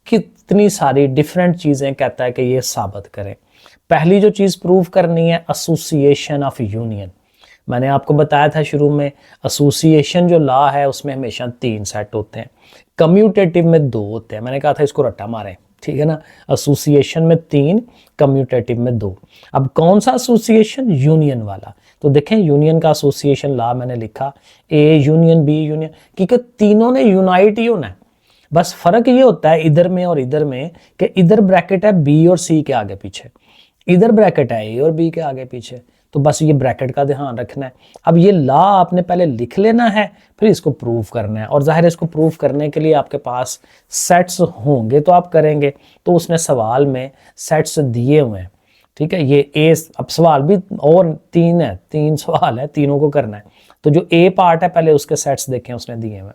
कितनी सारी डिफरेंट चीजें कहता है कि ये साबित करें। पहली जो चीज प्रूव करनी है एसोसिएशन ऑफ यूनियन। मैंने आपको बताया था शुरू में एसोसिएशन जो लॉ है उसमें हमेशा 3 सेट होते हैं, कम्यूटेटिव में 2 होते हैं, मैंने कहा था इसको रट्टा मारें, ठीक है ना, एसोसिएशन में 3, कम्यूटेटिव में 2। अब कौन सा एसोसिएशन, यूनियन वाला, तो देखें यूनियन का एसोसिएशन लॉ मैंने लिखा ए यूनियन बी यूनियन, क्योंकि तीनों ने यूनाइट ही होना है, बस फर्क ये होता है इधर में और इधर में कि इधर ब्रैकेट है बी और सी के आगे पीछे, इधर ब्रैकेट है ए और बी के आगे पीछे, तो बस ये ब्रैकेट का ध्यान रखना है। अब ये लॉ आपने पहले लिख लेना है, फिर इसको प्रूव करना है, और जाहिर है इसको प्रूव करने के लिए आपके पास सेट्स होंगे तो आप करेंगे, तो उसने सवाल में सेट्स दिए हुए हैं, ठीक है, ये ए, अब सवाल भी और 3 है, 3 सवाल है, तीनों को करना है, तो जो ए पार्ट है पहले उसके सेट्स देखें उसने दिए हुए,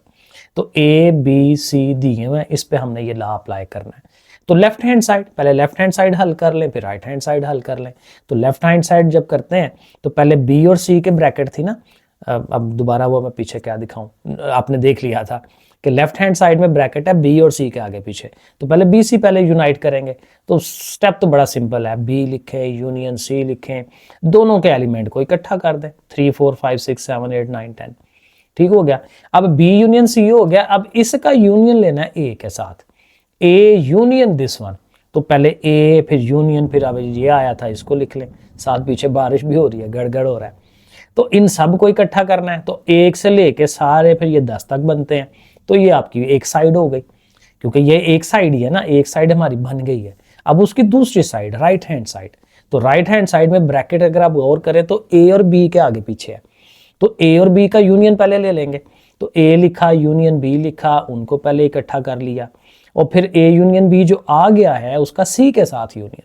तो ए बी सी दिए हुए हैं, इस पे हमने ये लॉ अप्लाई करना है। तो लेफ्ट हैंड साइड, पहले लेफ्ट हैंड साइड हल कर लें फिर राइट हैंड साइड हल कर लें। तो लेफ्ट हैंड साइड जब करते हैं तो पहले बी और सी के ब्रैकेट थी ना, अब दोबारा वो मैं पीछे क्या दिखाऊं, आपने देख लिया था कि लेफ्ट हैंड साइड में ब्रैकेट है बी और सी के आगे पीछे, तो पहले बी सी पहले यूनाइट करेंगे, तो स्टेप तो बड़ा सिंपल है, बी लिखें यूनियन सी लिखें, दोनों के एलिमेंट को इकट्ठा कर दें, 3 4 5 6 7 8 9 10, ठीक हो गया। अब बी यूनियन सी हो गया, अब इसका यूनियन लेना है ए के साथ, ए यूनियन दिस वन, तो पहले ए फिर यूनियन, फिर अब ये आया था इसको लिख लें, साथ पीछे बारिश भी हो रही है, गड़गड़ हो रहा है, तो इन सब को इकट्ठा करना है, तो 1 से लेके सारे फिर ये 10 तक बनते हैं, तो ये आपकी एक साइड हो गई, क्योंकि ये एक साइड ही है ना, एक साइड हमारी बन गई है। अब उसकी दूसरी साइड राइट हैंड साइड, तो राइट हैंड साइड में ब्रैकेट अगर आप गौर करें तो ए और बी के आगे पीछे है, तो ए और बी का यूनियन पहले ले लेंगे, तो ए लिखा यूनियन बी लिखा, उनको पहले इकट्ठा कर लिया, और फिर ए यूनियन बी जो आ गया है उसका सी के साथ यूनियन,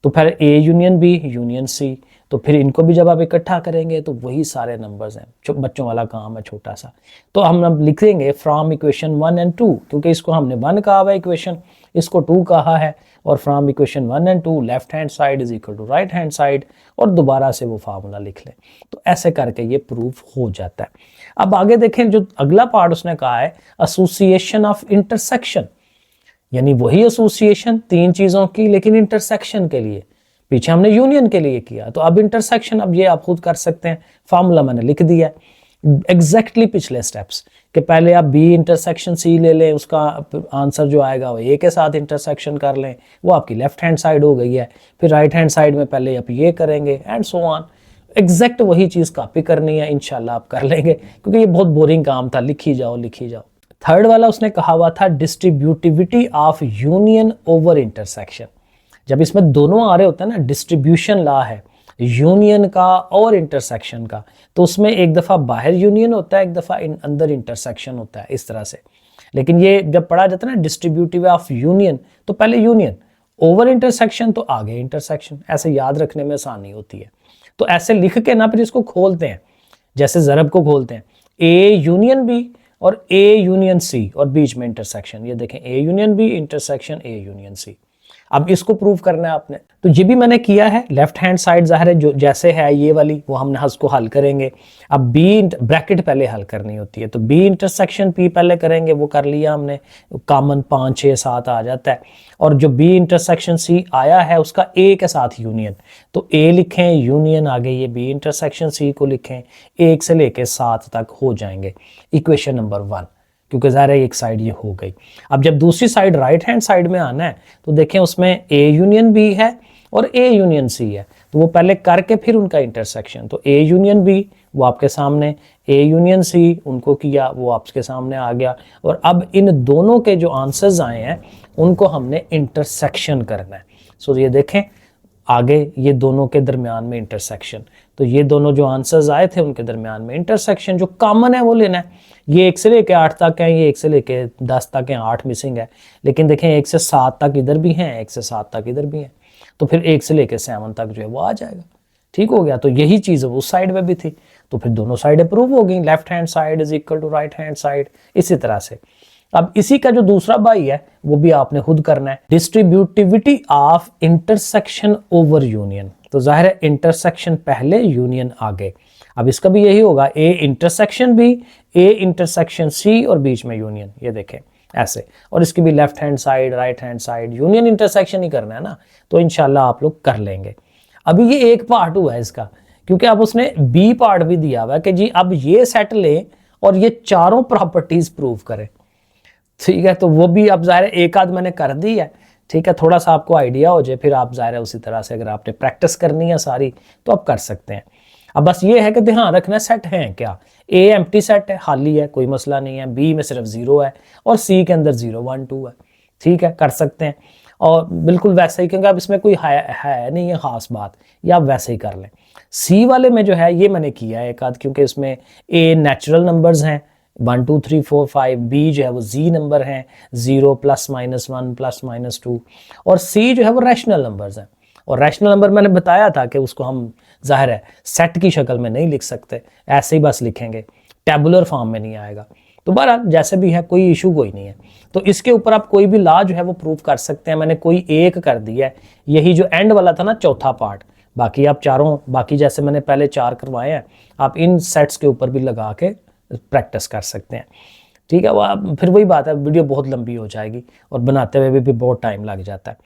तो फिर A union B union C, तो फिर इनको भी जब आप इकट्ठा करेंगे तो वही सारे नंबर्स हैं, जो बच्चों वाला काम है छोटा सा। तो हम अब लिखेंगे फ्रॉम इक्वेशन 1 एंड 2, क्योंकि इसको हमने 1 कहा हुआ है इक्वेशन, इसको 2 कहा है, और from equation 1 and 2 left hand side is equal to right hand side, और दोबारा से वो फार्मूला लिख लें। तो ऐसे करके ये प्रूफ हो जाता है। अब आगे देखें, जो अगला पार्ट उसने कहा है एसोसिएशन ऑफ इंटरसेक्शन, यानी वही एसोसिएशन 3 चीजों की, लेकिन इंटरसेक्शन के लिए। पीछे हमने यूनियन के लिए किया, तो अब इंटरसेक्शन, अब ये आप खुद कर सकते हैं, फार्मूला मैंने लिख दिया है एग्जैक्टली पिछले स्टेप्स कि पहले आप बी इंटरसेक्शन सी ले लें, उसका आंसर जो आएगा वो ए के साथ इंटरसेक्शन कर लें, वो आपकी लेफ्ट हैंड साइड हो गई है। फिर राइट हैंड साइड में पहले आप ये करेंगे एंड सो ऑन। एग्जैक्ट वही चीज कॉपी करनी है, इंशाल्लाह आप कर लेंगे, क्योंकि ये बहुत बोरिंग काम था, लिखी जाओ लिखी जाओ। थर्ड वाला उसने कहा हुआ था distributivity of union over intersection. जब इसमें दोनों आ रहे होते हैं ना, डिस्ट्रीब्यूशन लॉ है यूनियन का और इंटरसेक्शन का, तो उसमें एक दफ़ा बाहर यूनियन होता है, एक दफ़ा अंदर इंटरसेक्शन होता है, इस तरह से। लेकिन ये जब पढ़ा जाता है ना डिस्ट्रीब्यूटिव ऑफ यूनियन, तो पहले यूनियन, ओवर इंटरसेक्शन तो आगे इंटरसेक्शन, ऐसे याद रखने में आसानी होती है। तो ऐसे लिख के ना फिर इसको खोलते हैं, जैसे ज़रब को खोलते हैं, ए यूनियन बी और ए यूनियन सी और बीच में इंटरसेक्शन। ये देखें A union B intersection A union C. अब इसको प्रूव करना है आपने, तो ये भी मैंने किया है। लेफ्ट हैंड साइड ज़ाहिर है जो जैसे है ये वाली, वो हमने उसको हल करेंगे। अब बी ब्रैकेट पहले हल करनी होती है, तो बी इंटरसेक्शन पी पहले करेंगे, वो कर लिया हमने, कॉमन 5 6 7 आ जाता है। और जो बी इंटरसेक्शन सी आया है उसका ए के साथ यूनियन, तो ए लिखें यूनियन आगे ये बी इंटरसेक्शन सी को लिखें, 1 से लेके 7 तक हो जाएंगे इक्वेशन नंबर 1, क्योंकि ज़ाहिर है एक साइड ये हो गई। अब जब दूसरी साइड राइट हैंड साइड में आना है, तो देखें उसमें ए यूनियन बी है और ए यूनियन सी है, तो वो पहले करके फिर उनका इंटरसेक्शन, तो ए यूनियन बी वो आपके सामने, ए यूनियन सी उनको किया, वो आपके सामने आ गया। और अब इन दोनों के जो आंसर्स आए हैं उनको हमने इंटरसेक्शन करना है। सो ये देखें आगे ये दोनों के दरमियान में इंटरसेक्शन, तो ये दोनों जो आंसर्स आए थे उनके दरमियान में इंटरसेक्शन, जो कॉमन है वो लेना है। ये 1 से लेके 8 तक है, ये 1 से लेके 10 तक है, 8 मिसिंग है, लेकिन देखें 1 से 7 तक इधर भी हैं, 1 से 7 तक इधर भी हैं, तो फिर 1 से लेके 7 तक जो है वो आ जाएगा। ठीक हो गया। तो यही चीज़ उस साइड में भी थी, तो फिर दोनों साइडें प्रूव हो गई, left hand side is equal to right hand side, इसी तरह से। अब इसी का जो दूसरा भाई है वो भी आपने खुद करना है, distributivity of intersection over union. तो जाहिर है इंटरसेक्शन पहले यूनियन आगे। अब इसका भी यही होगा, A intersection B, A intersection C और बीच में यूनियन, ये देखें ऐसे। और इसकी भी left hand side right hand side union intersection ही करना है ना, तो इंशाल्लाह आप लोग कर लेंगे। अभी ये एक पार्ट हुआ है इसका, क्योंकि अब उसने बी पार्ट भी दिया हुआ है कि जी अब ये सेट लें और ये चारों प्रॉपर्टीज प्रूव करें। ठीक है, तो वो भी अब ज़ाहिर है एक आध मैंने कर दी है। ठीक है, थोड़ा सा आपको आइडिया हो जाए, फिर आप ज़ाहिर है उसी तरह से अगर आपने प्रैक्टिस करनी है सारी तो आप कर सकते हैं। अब बस ये है कि ध्यान रखना सेट है क्या, ए एम्प्टी सेट है, खाली है, कोई मसला नहीं है, बी में सिर्फ 0 है और सी के अंदर 0 1 2 है। ठीक है, कर सकते हैं। और बिल्कुल वैसे ही, क्योंकि अब इसमें कोई है नहीं है ख़ास बात, या आप वैसे ही कर लें। सी वाले में जो है ये मैंने किया है एक आध, क्योंकि इसमें ए नेचुरल नंबर्स हैं 1 2 3 4 5, बी जो है वो जी नंबर हैं 0 +-1 +-2, और सी जो है वो रैशनल नंबर्स हैं। और रैशनल नंबर मैंने बताया था कि उसको हम ज़ाहिर है सेट की शक्ल में नहीं लिख सकते, ऐसे ही बस लिखेंगे, टेबुलर फॉर्म में नहीं आएगा। तो बहरहाल जैसे भी है, कोई इशू कोई नहीं है। तो इसके ऊपर आप कोई भी लॉ जो है वो प्रूव कर सकते हैं। मैंने कोई एक कर दिया है, यही जो एंड वाला था ना चौथा पार्ट, बाकी आप चारों, बाकी जैसे मैंने पहले 4 करवाए हैं, आप इन सेट्स के ऊपर भी लगा के प्रैक्टिस कर सकते हैं। ठीक है, वो फिर वही बात है, वीडियो बहुत लंबी हो जाएगी और बनाते हुए भी बहुत टाइम लग जाता है,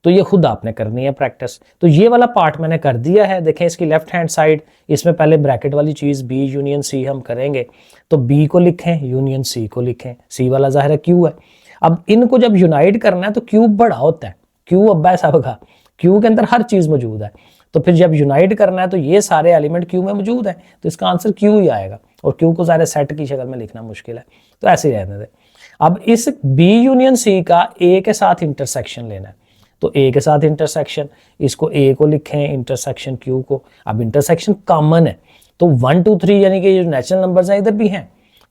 तो ये खुद आपने करनी है प्रैक्टिस। तो ये वाला पार्ट मैंने कर दिया है। देखें इसकी लेफ्ट हैंड साइड, इसमें पहले ब्रैकेट वाली चीज़ बी यूनियन सी हम करेंगे, तो बी को लिखें यूनियन सी को लिखें, सी वाला ज़ाहिर है क्यू है। अब इनको जब यूनाइट करना है तो क्यू बड़ा होता है, क्यू अब्बा साहब का, क्यू के अंदर हर चीज़ मौजूद है, तो फिर जब यूनाइट करना है तो ये सारे एलिमेंट क्यू में मौजूद है, तो इसका आंसर क्यू ही आएगा। और क्यू को ज़ाहिर सेट की शक्ल में लिखना मुश्किल है, तो ऐसे ही रहने दें। अब इस बी यूनियन सी का ए के साथ इंटरसेक्शन लेना है, तो ए के साथ इंटरसेक्शन, इसको ए को लिखें, इंटरसेक्शन क्यू को। अब इंटरसेक्शन कॉमन है, तो 1 2 3 यानी कि जो नेचुरल नंबर्स हैं इधर भी हैं,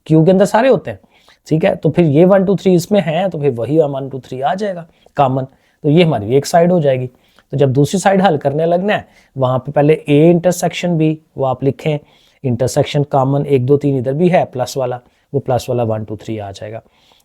क्यू के अंदर सारे होते हैं। ठीक है, तो फिर ये 1 2 3 इसमें है, तो फिर वही 1 2 3 आ जाएगा कॉमन, तो ये हमारी एक साइड हो जाएगी। तो जब दूसरी साइड हल करने लगना है वहां पे पहले ए इंटरसेक्शन बी वो आप लिखें, इंटरसेक्शन कॉमन 1 2 3 इधर भी है प्लस वाला, वो प्लस वाला 1 2 3 आ जाएगा।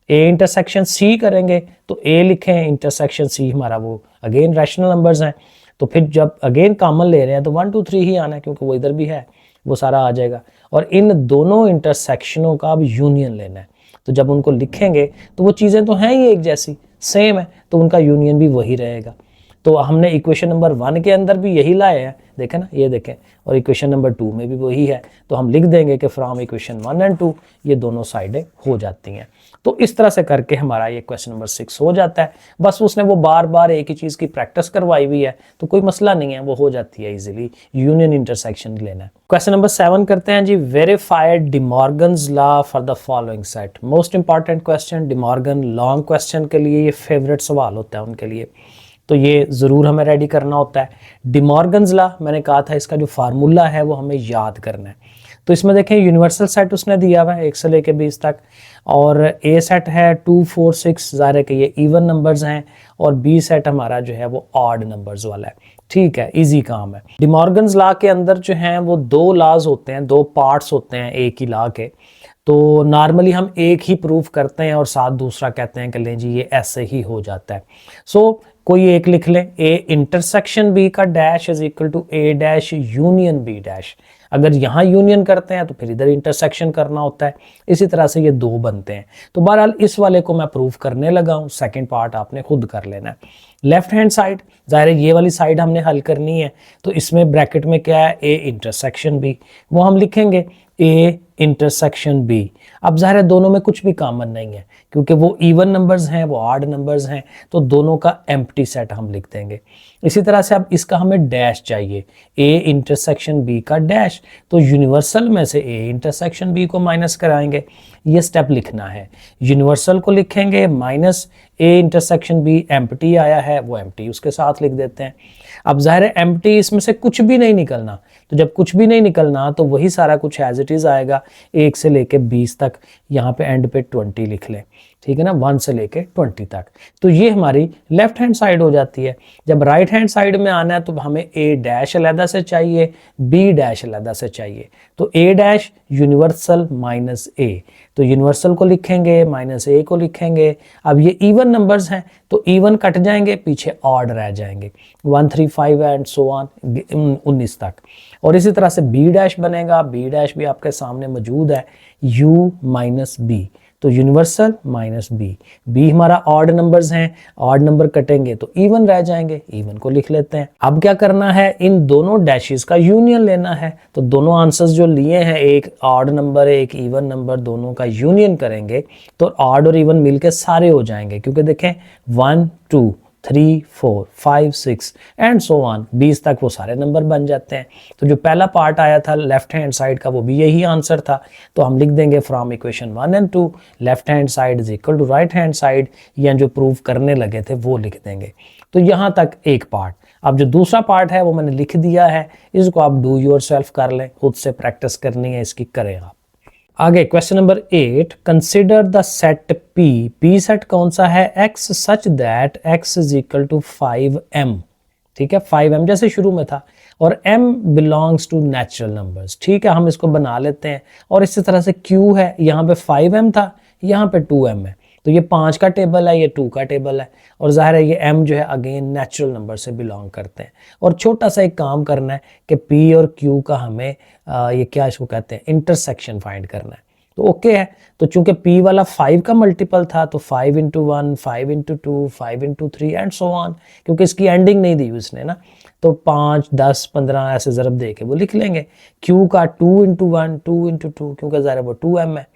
ए इंटरसेक्शन सी करेंगे तो ए लिखें, इंटरसेक्शन सी हमारा वो अगेन रैशनल नंबर्स हैं, तो फिर जब अगेन कॉमन ले रहे हैं तो 1 2 3 ही आना है क्योंकि वो इधर भी है, वो सारा आ जाएगा। और इन दोनों इंटरसेक्शनों का अब यूनियन लेना है, तो जब उनको लिखेंगे तो वो चीज़ें तो हैं ही एक जैसी सेम है, तो उनका यूनियन भी वही रहेगा। तो हमने इक्वेशन नंबर 1 के अंदर भी यही लाए हैं, देखें ना, ये देखें, और इक्वेशन नंबर 2 में भी वही है, तो हम लिख देंगे कि फ्रॉम इक्वेशन 1 एंड 2 ये दोनों साइडें हो जाती हैं। तो इस तरह से करके हमारा ये क्वेश्चन नंबर 6 हो जाता है। बस उसने वो बार बार एक ही चीज़ की प्रैक्टिस करवाई हुई है, तो कोई मसला नहीं है, वो हो जाती है इजीली। यूनियन इंटरसेक्शन लेना है। क्वेश्चन नंबर 7 करते हैं जी, verified De Morgan's law for the following set. Most important question, De Morgan long question के लिए ये फेवरेट सवाल होता है उनके लिए, तो ये ज़रूर हमें रेडी करना होता है। डिमॉर्गन्स लॉ मैंने कहा था इसका जो फार्मूला है वो हमें याद करना है। तो इसमें देखें यूनिवर्सल सेट उसने दिया हुआ है 1 से लेके 20 तक, और ए सेट है 2 4 6, ज़ाहिर है कि ये इवन नंबर्स हैं, और बी सेट हमारा जो है वो ऑड नंबर्स वाला है। ठीक है, इजी काम है। डिमॉर्गन्स लॉ के अंदर जो हैं वो 2 लॉज होते हैं, 2 पार्ट्स होते हैं एक ही लॉ के। तो नॉर्मली हम एक ही प्रूफ करते हैं और साथ दूसरा कहते हैं कि लें जी ये ऐसे ही हो जाता है। सो कोई एक लिख लें, ए इंटरसेक्शन बी का dash is equal to A dash union B dash. अगर यहाँ यूनियन करते हैं तो फिर इधर इंटरसेक्शन करना होता है, इसी तरह से ये 2 बनते हैं। तो बहरहाल इस वाले को मैं प्रूफ करने लगा हूँ, सेकंड पार्ट आपने खुद कर लेना है। लेफ्ट हैंड साइड, ज़ाहिर है ये वाली साइड हमने हल करनी है, तो इसमें ब्रैकेट में क्या है, ए इंटरसेक्शन बी, वो हम लिखेंगे ए इंटरसेक्शन बी। अब ज़ाहिर है दोनों में कुछ भी कॉमन नहीं है क्योंकि वो इवन नंबर्स हैं, वो ऑड नंबर्स हैं, तो दोनों का एम्प्टी सेट हम लिख देंगे। इसी तरह से अब इसका हमें डैश चाहिए, ए इंटरसेक्शन बी का डैश, तो यूनिवर्सल में से ए इंटरसेक्शन बी को माइनस कराएंगे, ये स्टेप लिखना है। यूनिवर्सल को लिखेंगे minus A intersection B, empty आया है वो एम्प्टी उसके साथ लिख देते हैं। अब ज़ाहिर है एम्प्टी इसमें से कुछ भी नहीं निकलना, तो जब कुछ भी नहीं निकलना तो वही सारा कुछ एज इट इज़ आएगा 1 से लेके 20 तक, यहाँ पे एंड पे 20 लिख लें, ठीक है ना, 1 से लेके 20 तक। तो ये हमारी लेफ्ट हैंड साइड हो जाती है। जब राइट हैंड साइड में आना है तो हमें ए डैश अलहदा से चाहिए, बी डैश अलहदा से चाहिए, तो ए डैश यूनिवर्सल माइनस ए, तो यूनिवर्सल को लिखेंगे माइनस ए को लिखेंगे। अब ये इवन नंबर्स हैं तो इवन कट जाएंगे, पीछे ऑड रह जाएंगे, 1 3 5 एंड सो ऑन 19 तक। और इसी तरह से बी डैश बनेगा, बी डैश भी आपके सामने मौजूद है, यू माइनस बी, तो यूनिवर्सल माइनस बी। बी हमारा ऑड नंबर्स हैं, ऑड नंबर कटेंगे तो इवन रह जाएंगे, इवन को लिख लेते हैं। अब क्या करना है, इन दोनों डैशेस का यूनियन लेना है। तो दोनों आंसर्स जो लिए हैं, एक ऑड नंबर एक इवन नंबर, दोनों का यूनियन करेंगे तो ऑड और इवन मिलके सारे हो जाएंगे, क्योंकि देखें 1 2 3 4 5 6 एंड सो ऑन 20 तक वो सारे नंबर बन जाते हैं। तो जो पहला पार्ट आया था लेफ्ट हैंड साइड का वो भी यही आंसर था, तो हम लिख देंगे from equation 1 and 2 left hand side is equal to right hand side, या जो प्रूव करने लगे थे वो लिख देंगे। तो यहाँ तक एक पार्ट। अब जो दूसरा पार्ट है वो मैंने लिख दिया है, इसको आप डू योरसेल्फ कर लें, खुद से प्रैक्टिस करनी है इसकी, करें आप। आगे question number 8, consider the set P। P set कौन सा है, X such that X is equal to 5M। ठीक है, 5M जैसे शुरू में था, और M belongs to natural numbers. ठीक है, हम इसको बना लेते हैं, और इसी तरह से Q है, यहाँ पे 5M था, यहाँ पे 2M है, तो ये 5 का टेबल है, ये 2 का टेबल है, और जाहिर है ये M जो है अगेन नेचुरल नंबर से बिलोंग करते हैं। और छोटा सा एक काम करना है कि P और Q का हमें ये क्या इसको कहते हैं, इंटरसेक्शन फाइंड करना है। तो ओके है, तो चूंकि P वाला 5 का मल्टीपल था तो 5 into 1 5 into 2 5 into 3 and so on, क्योंकि इसकी एंडिंग नहीं दी उसने ना, तो 5 10 15 ऐसे ज़रब दे के वो लिख लेंगे। Q का 2 इंटू 1 2 इंटू 2, क्योंकि ज़ाहिर है वो 2M है,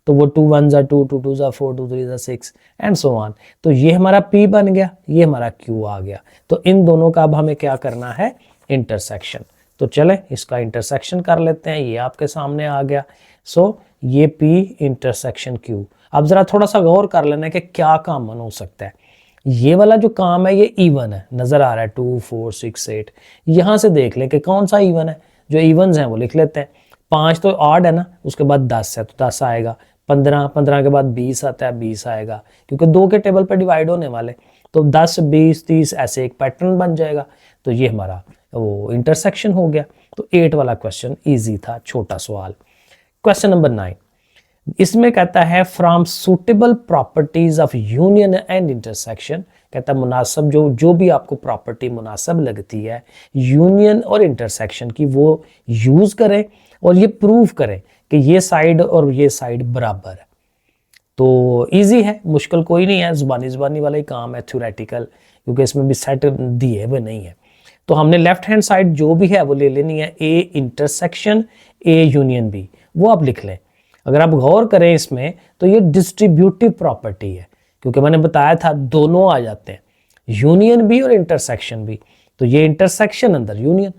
तो वो 2 1 ज़ा 2 2 2 ज़ा 4 2 3 ज़ा 6 एंड सो ऑन। तो ये हमारा P बन गया, ये हमारा Q आ गया। तो इन दोनों का अब हमें क्या करना है, इंटरसेक्शन। तो चलें इसका इंटरसेक्शन कर लेते हैं, ये आपके सामने आ गया। सो ये P इंटरसेक्शन Q। अब ज़रा थोड़ा सा गौर कर लेना कि क्या कॉमन हो सकता है। ये वाला जो काम है ये इवन है, नज़र आ रहा है 2 4 6 8, यहाँ से देख लें कि कौन सा इवन है। जो इवन्स हैं वो लिख लेते हैं। 5 तो ऑड है ना, उसके बाद 10 है तो 10 आएगा, 15 15 के बाद 20 आता है 20 आएगा, क्योंकि 2 के टेबल पर डिवाइड होने वाले, तो 10 20 30 ऐसे एक पैटर्न बन जाएगा। तो ये हमारा वो इंटरसेक्शन हो गया। तो 8 वाला क्वेश्चन इजी था, छोटा सवाल। क्वेश्चन नंबर 9, इसमें कहता है from suitable properties of union and intersection, कहता है मुनासिब जो भी आपको प्रॉपर्टी मुनासिब लगती है यूनियन और इंटरसेक्शन की वो यूज करें और ये प्रूव करें कि ये साइड और ये साइड बराबर है। तो इजी है, मुश्किल कोई नहीं है, जुबानी वाला ही काम है, थ्योरेटिकल, क्योंकि इसमें भी सेट दिए हुए नहीं है। तो हमने लेफ्ट हैंड साइड जो भी है वो ले लेनी है, A intersection A union B, वो आप लिख लें। अगर आप गौर करें इसमें तो ये डिस्ट्रीब्यूटिव प्रॉपर्टी है, क्योंकि मैंने बताया था दोनों आ जाते हैं, यूनियन भी और इंटरसेक्शन भी। तो ये इंटरसेक्शन अंदर यूनियन,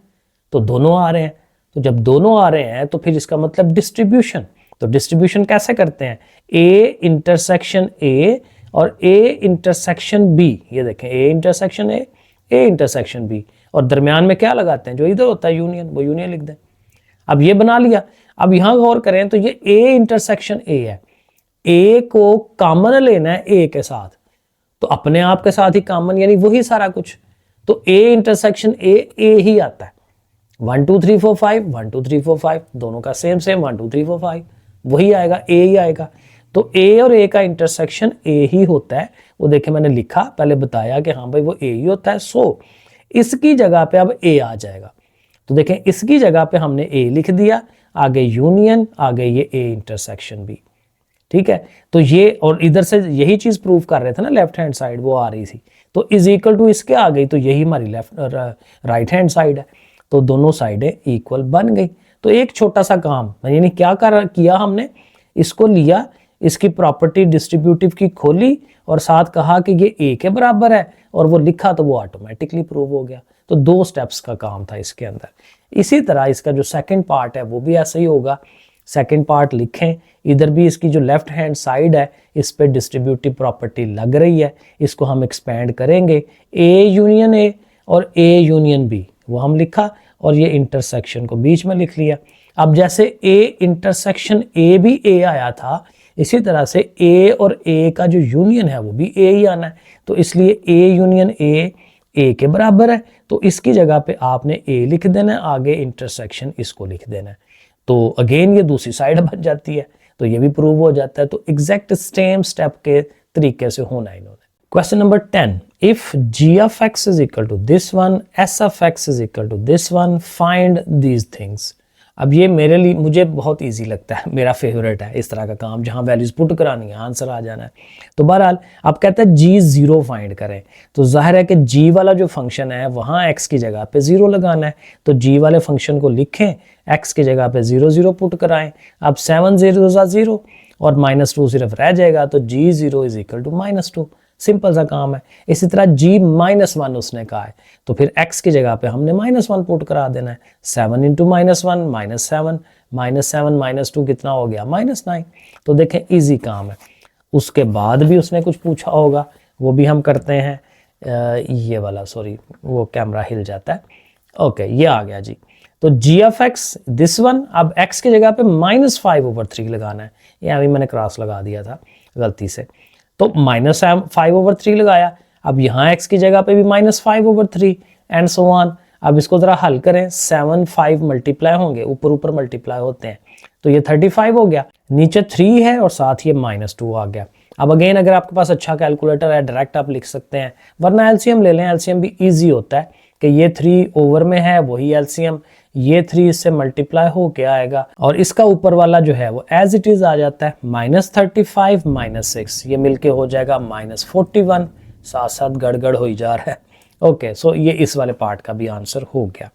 तो दोनों आ रहे हैं। तो जब दोनों आ रहे हैं तो फिर इसका मतलब डिस्ट्रीब्यूशन। तो डिस्ट्रीब्यूशन कैसे करते हैं, ए इंटरसेक्शन ए और ए इंटरसेक्शन बी, ये देखें A intersection A intersection B, और दरमियान में क्या लगाते हैं, जो इधर होता है यूनियन, वो यूनियन लिख दें। अब ये बना लिया। अब यहां गौर करें तो ये ए इंटरसेक्शन ए है, ए को कॉमन लेना है ए के साथ, तो अपने आप के साथ ही कॉमन, यानी वही सारा कुछ। तो ए इंटरसेक्शन ए ही आता है। 1 2 3 4 5 1 2 3 4 5 दोनों का सेम 1 2 3 4 5 वही आएगा, ए ही आएगा। तो ए और ए का इंटरसेक्शन ए ही होता है। वो देखे मैंने लिखा, पहले बताया कि हाँ भाई वो ए ही होता है। सो इसकी जगह पे अब ए आ जाएगा। तो देखें इसकी जगह पे हमने ए लिख दिया, आगे यूनियन, आगे ये ए इंटरसेक्शन भी, ठीक है। तो ये, और इधर से यही चीज प्रूव कर रहे थे ना, लेफ्ट हैंड साइड वो आ रही थी, तो इज इक्वल टू इसके आ गई, तो यही हमारी राइट हैंड साइड है। तो दोनों साइडें इक्वल बन गई। तो एक छोटा सा काम, यानी क्या किया हमने, इसको लिया, इसकी प्रॉपर्टी डिस्ट्रीब्यूटिव की खोली और साथ कहा कि ये ए के बराबर है, और वो लिखा तो वो ऑटोमेटिकली प्रूव हो गया। तो 2 स्टेप्स का काम था इसके अंदर। इसी तरह इसका जो सेकंड पार्ट है वो भी ऐसा ही होगा। सेकंड पार्ट लिखें, इधर भी इसकी जो लेफ्ट हैंड साइड है इस पे डिस्ट्रीब्यूटिव प्रॉपर्टी लग रही है, इसको हम एक्सपेंड करेंगे, ए यूनियन ए और ए यूनियन बी, वो हम लिखा, और ये इंटरसेक्शन को बीच में लिख लिया। अब जैसे ए इंटरसेक्शन ए भी ए आया था, इसी तरह से ए और ए का जो यूनियन है वो भी ए ही आना है। तो इसलिए ए यूनियन ए के बराबर है, तो इसकी जगह पे आपने ए लिख देना है, आगे इंटरसेक्शन इसको लिख देना है। तो अगेन ये दूसरी साइड बन जाती है, तो ये भी प्रूव हो जाता है। तो एग्जैक्ट सेम स्टेप के तरीके से होना इन्होंने। Question number 10, if g of x is equal to this one, s of x is equal to this one, find these things। अब ये मेरे लिए, मुझे बहुत इजी लगता है, मेरा फेवरेट है इस तरह का काम, जहां वैल्यूज पुट करानी है, आंसर आ जाना है। तो बहरहाल अब कहता है g0 फाइंड करें, तो जाहिर है कि g वाला जो फंक्शन है वहां x की जगह पे 0 लगाना है। तो g वाले फंक्शन को लिखें, x की जगह पे 0 0 पुट कराएं। अब 7 0 0 और -2 सिर्फ रह जाएगा, तो g0 is equal to -2। Simple सा काम है। इसी तरह g-1 उसने कहा है, तो फिर x की जगह पे हमने -1 पुट करा देना है। 7 × -1 -7, -7 -2 कितना हो गया, -9। तो देखें इजी काम है। उसके बाद भी उसने कुछ पूछा होगा, वो भी हम करते हैं। ये वाला, सॉरी वो कैमरा हिल जाता है। ओके, ये आ गया जी। तो g of x this one, अब x की जगह पे -5/3 लगाना है। ये अभी मैंने क्रॉस लगा दिया था गलती से, तो -5/3 लगाया। अब यहाँ x की जगह पे भी -5/3 एंड सो ऑन। अब इसको जरा हल करें, 7 5 मल्टीप्लाई होंगे, ऊपर मल्टीप्लाई होते हैं, तो ये 35 हो गया। नीचे 3 है और साथ ये -2 आ गया। अब अगेन अगर आपके पास अच्छा कैलकुलेटर है डायरेक्ट आप लिख सकते हैं, वरना एलसीएम ले लें। एलसीएम भी ईजी होता है कि ये 3 ओवर में है वही एलसीएम, ये 3 इससे मल्टीप्लाई हो के आएगा, और इसका ऊपर वाला जो है वो एज इट इज आ जाता है। -35 -6 ये मिलके हो जाएगा -41, साथ साथ गड़गड़ हो ही जा रहा है। ओके, सो ये इस वाले पार्ट का भी आंसर हो गया।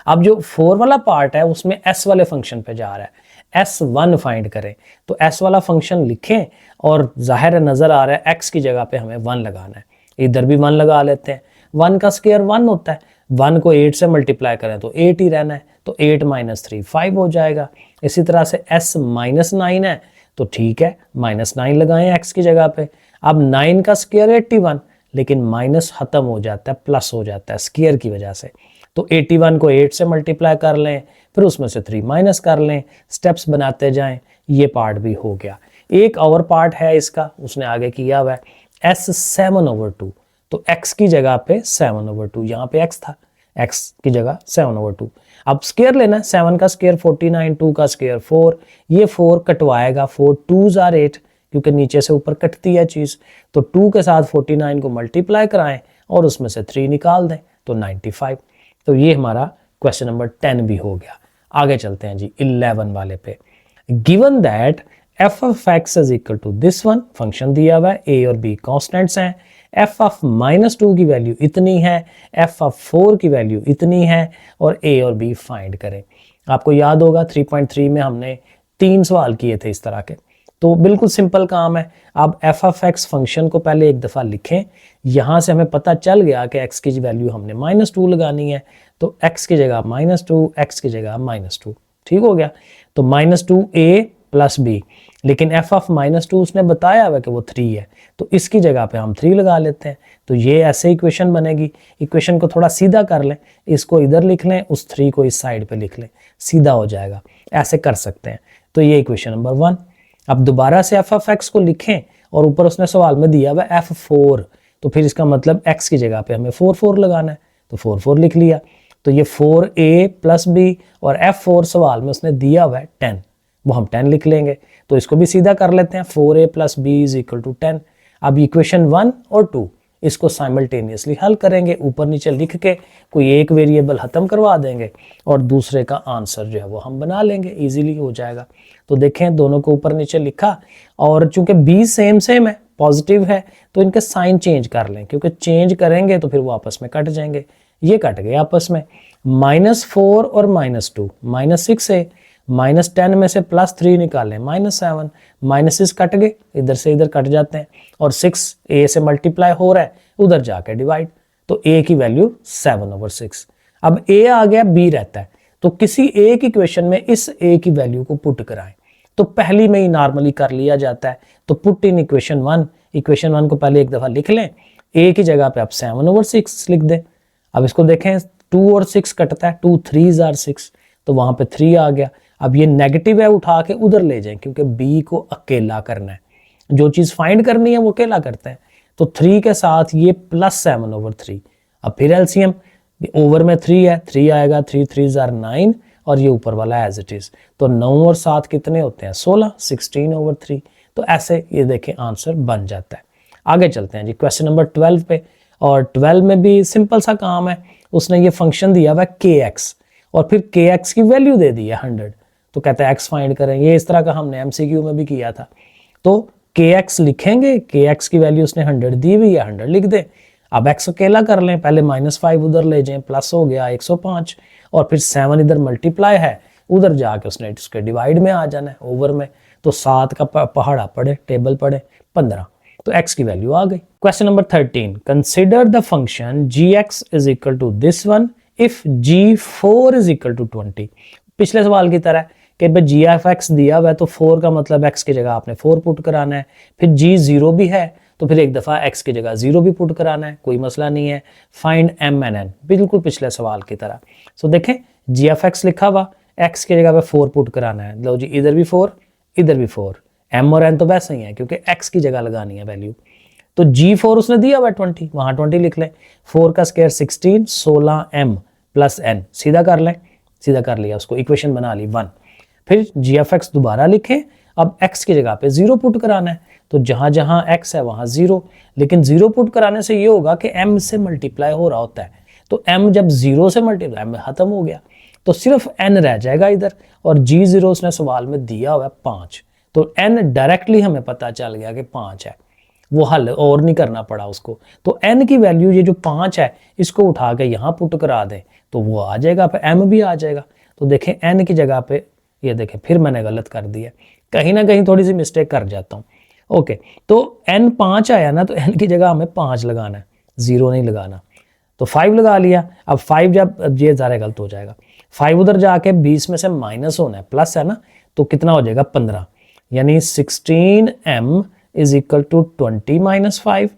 अब जो 4 वाला पार्ट है उसमें s वाले फंक्शन पे जा रहा है, s1 फाइंड करें। तो s वाला फंक्शन लिखें, और जाहिर नजर आ रहा है x की जगह पे हमें 1 लगाना है, इधर भी 1 लगा लेते हैं। 1 का स्क्वायर 1 होता है, 1 को 8 से मल्टीप्लाई करें तो 8 ही रहना है, तो 8 - 3 5 हो जाएगा। इसी तरह से s -9 है, तो ठीक है -9 लगाएं x की जगह पे। अब 9 का स्क्वायर 81, लेकिन माइनस खत्म हो जाता है, प्लस हो जाता है स्क्वायर की वजह से। तो 81 को 8 से मल्टीप्लाई कर लें, फिर उसमें से 3 माइनस कर लें, स्टेप्स बनाते जाएं। ये पार्ट भी हो गया। एक और पार्ट है इसका, उसने आगे किया हुआ है s7/2। तो x की जगह पे 7/2, यहाँ पे x था, x की जगह 7/2। अब स्केयर लेना है, 7 का स्केयर 49, 2 का स्केयर 4, ये 4 कटवाएगा, 4 2s are 8, क्योंकि नीचे से ऊपर कटती है चीज। तो 2 के साथ 49 को मल्टीप्लाई कराएं और उसमें से 3 निकाल दें तो 95। तो ये हमारा क्वेश्चन नंबर 10 भी हो गया। आगे चलते हैं जी 11 वाले पे। Given that f of x is equal to this one, function दिया हुआ है, a और b कॉन्स्टेंट्स हैं, f of -2 की वैल्यू इतनी है, f of 4 की वैल्यू इतनी है और a और b फाइंड करें। आपको याद होगा 3.3 में हमने 3 सवाल किए थे इस तरह के, तो बिल्कुल सिंपल काम है। अब f of x फंक्शन को पहले एक दफ़ा लिखें, यहाँ से हमें पता चल गया कि x की वैल्यू हमने -2 लगानी है, तो x की जगह -2, x की जगह -2, ठीक हो गया। तो -2a प्लस b, लेकिन f of -2 उसने बताया हुआ कि वो 3 है, तो इसकी जगह पे हम 3 लगा लेते हैं। तो ये ऐसे इक्वेशन बनेगी। इक्वेशन को थोड़ा सीधा कर लें, इसको इधर लिख लें, उस 3 को इस साइड पे लिख लें, सीधा हो जाएगा। ऐसे कर सकते हैं। तो ये इक्वेशन नंबर 1। अब दोबारा से f of x को लिखें और ऊपर उसने सवाल में दिया हुआ f4, तो फिर इसका मतलब x की जगह पे हमें 4 लगाना है, तो 4 लिख लिया। तो ये 4a प्लस b और f4 सवाल में उसने दिया हुआ है 10, वो हम 10 लिख लेंगे। तो इसको भी सीधा कर लेते हैं, 4a plus b is equal to 10। अब इक्वेशन 1 और 2 इसको साइमल्टेनियसली हल करेंगे, ऊपर नीचे लिख के कोई एक वेरिएबल खत्म करवा देंगे और दूसरे का आंसर जो है वो हम बना लेंगे, इजीली हो जाएगा। तो देखें दोनों को ऊपर नीचे लिखा, और चूंकि b सेम है, पॉजिटिव है, तो इनके साइन चेंज कर लें, क्योंकि चेंज करेंगे तो फिर वो आपस में कट जाएंगे। ये कट गए आपस में, -4 और -2, -6 है, -10 में से +3 निकालें, -7, -6 कट गए, इधर से इधर कट जाते हैं, और 6 a से मल्टीप्लाई हो रहा है, उधर जाके डिवाइड, तो a की वैल्यू 7/6। अब a आ गया, b रहता है, तो किसी एक इक्वेशन में इस a की वैल्यू को पुट कराएं, तो पहली में ही नॉर्मली कर लिया जाता है। तो पुट इन इक्वेशन 1, इक्वेशन 1 को पहले एक दफा लिख लें, a की जगह पे आप 7/6 लिख दें। अब इसको देखें, 2 और 6 कटता है, 2 3s are 6, तो वहां पे 3 आ गया। अब ये नेगेटिव है, उठा के उधर ले जाएं, क्योंकि b को अकेला करना है, जो चीज फाइंड करनी है वो अकेला करते हैं। तो 3 के साथ ये +7/3। अब फिर एलसीएम, ओवर में 3 है, 3 आएगा, 3 3s are 9, और ये ऊपर वाला एज इट इज। तो 9 और 7 कितने होते हैं, 16, 16/3। तो ऐसे ये देखें आंसर बन जाता है। आगे चलते हैं जी क्वेश्चन नंबर 12 पे, और 12 में भी सिंपल सा काम है। उसने ये फंक्शन दिया हुआ है kx, और फिर kx की वैल्यू दे दी है 100, तो कहता है x फाइंड करें। ये इस तरह का हमने MCQ में भी किया था। तो kx लिखेंगे, kx की वैल्यू उसने 100 दी हुई है, 100 लिख दे। अब x अकेला कर लें, पहले -5 उधर ले जाएं, प्लस हो गया 105, और फिर 7 इधर मल्टीप्लाई है, उधर जाके उसने उसके डिवाइड में आ जाना है, ओवर में। तो 7 का पहाड़ा पढ़े, टेबल पढ़े, 15, तो x की वैल्यू आ गई। Question number 13, consider the function gx is equal to this one if g4 is equal to 20। पिछले सवाल की तरह कि भाई जी एफ एक्स दिया हुआ है, तो 4 का मतलब x की जगह आपने 4 पुट कराना है, फिर g 0 भी है, तो फिर एक दफ़ा x की जगह 0 भी पुट कराना है, कोई मसला नहीं है। फाइंड m एंड n, बिल्कुल पिछले सवाल की तरह। सो देखें, जी एफ एक्स लिखा हुआ, x की जगह पे 4 पुट कराना है, लो जी, इधर भी 4, इधर भी 4, m और n तो वैसे ही है क्योंकि x की जगह लगानी है वैल्यू। तो g4 उसने दिया हुआ 20, वहां 20 लिख लें, 4 का स्क्वायर 16, 16m प्लस n, सीधा कर लें, सीधा कर लिया, उसको इक्वेशन बना ली 1। फिर जी एफ एक्स दोबारा लिखें, अब x की जगह पे 0 पुट कराना है, तो जहां जहां x है वहां 0, लेकिन 0 पुट कराने से ये होगा कि m से मल्टीप्लाई हो रहा होता है, तो m जब 0 से मल्टीप्लाई में खत्म हो गया, तो सिर्फ n रह जाएगा इधर, और g0 उसने सवाल में दिया हुआ है 5, तो n डायरेक्टली हमें पता चल गया कि 5 है, वो हल और नहीं करना पड़ा उसको। तो n की वैल्यू ये जो 5 है, इसको उठा के यहाँ पुट करा दें, तो वो आ जाएगा, फिर m भी आ जाएगा। तो देखें n की जगह पे, ये देखें फिर मैंने गलत कर दिया, कहीं ना कहीं थोड़ी सी मिस्टेक कर जाता हूँ। ओके, तो n 5 आया ना, तो n की जगह हमें 5 लगाना है, 0 नहीं लगाना, तो 5 लगा लिया। अब 5 जब ये ज़रा गलत हो जाएगा, 5 उधर जाके 20 में से माइनस होना है, प्लस है ना, तो कितना हो जाएगा 15, यानी 16m is equal to 20 minus 5,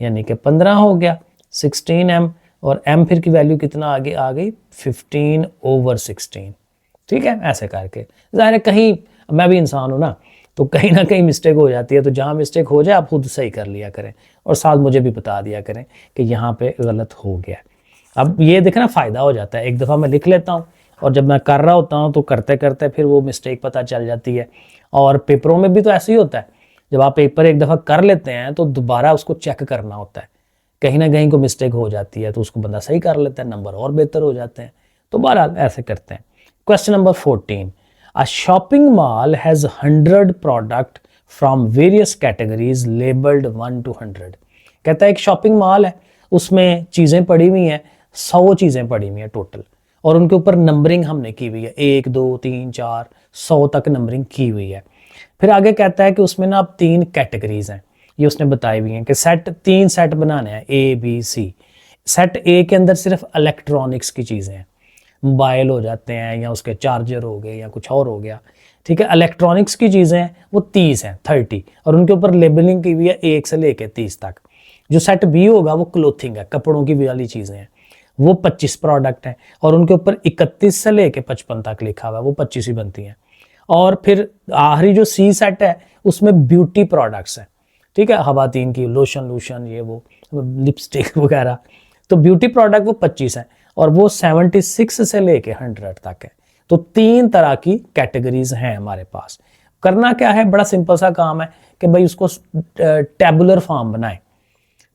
यानी कि 15 हो गया 16m, और m फिर की वैल्यू कितना आगे आ गई 15/16। ठीक है, ऐसे करके, ज़ाहिर है कहीं मैं भी इंसान हूँ ना, तो कहीं ना कहीं मिस्टेक हो जाती है। तो जहाँ मिस्टेक हो जाए आप खुद सही कर लिया करें और साथ मुझे भी बता दिया करें कि यहाँ पे गलत हो गया। अब ये देखना फ़ायदा हो जाता है, एक दफ़ा मैं लिख लेता हूँ और जब मैं कर रहा होता हूँ तो करते करते फिर वो मिस्टेक पता चल जाती है। और पेपरों में भी तो ऐसे ही होता है, जब आप पेपर एक दफ़ा कर लेते हैं तो दोबारा उसको चेक करना होता है, कहीं ना कहीं को मिस्टेक हो जाती है तो उसको बंदा सही कर लेता है, नंबर और बेहतर हो जाते हैं। तो बहरहाल ऐसे करते हैं। Question number 14, a shopping mall has 100 product from various categories labelled 1 to 100। कहता है एक शॉपिंग मॉल है, उसमें चीज़ें पड़ी हुई हैं, 100 चीज़ें पड़ी हुई हैं टोटल, और उनके ऊपर नंबरिंग हमने की हुई है, 1 2 3 4 100 तक नंबरिंग की हुई है। फिर आगे कहता है कि उसमें ना अब 3 कैटेगरीज हैं, ये उसने बताई हुई हैं कि तीन सेट बनाने हैं, ए बी सी। सेट ए के अंदर सिर्फ इलेक्ट्रॉनिक्स की चीज़ें हैं, मोबाइल हो जाते हैं या उसके चार्जर हो गए या कुछ और हो गया, ठीक है। इलेक्ट्रॉनिक्स की चीज़ें हैं वो 30 हैं, 30, और उनके ऊपर लेबलिंग की हुई है 1 से लेके 30 तक। जो सेट बी होगा वो क्लोथिंग है, कपड़ों की वाली चीज़ें हैं, वो 25 प्रोडक्ट हैं और उनके ऊपर 31 से लेके 55 तक लिखा हुआ है, वो 25 ही बनती हैं। और फिर आखिरी जो सी सेट है उसमें ब्यूटी प्रोडक्ट्स हैं, ठीक है, खवातीन की लोशन ये वो लिपस्टिक वगैरह। तो ब्यूटी प्रोडक्ट वो 25 हैं और वो 76 से लेके 100 तक है। तो 3 तरह की कैटेगरीज हैं हमारे पास। करना क्या है, बड़ा सिंपल सा काम है कि भाई उसको टेबुलर फॉर्म बनाए,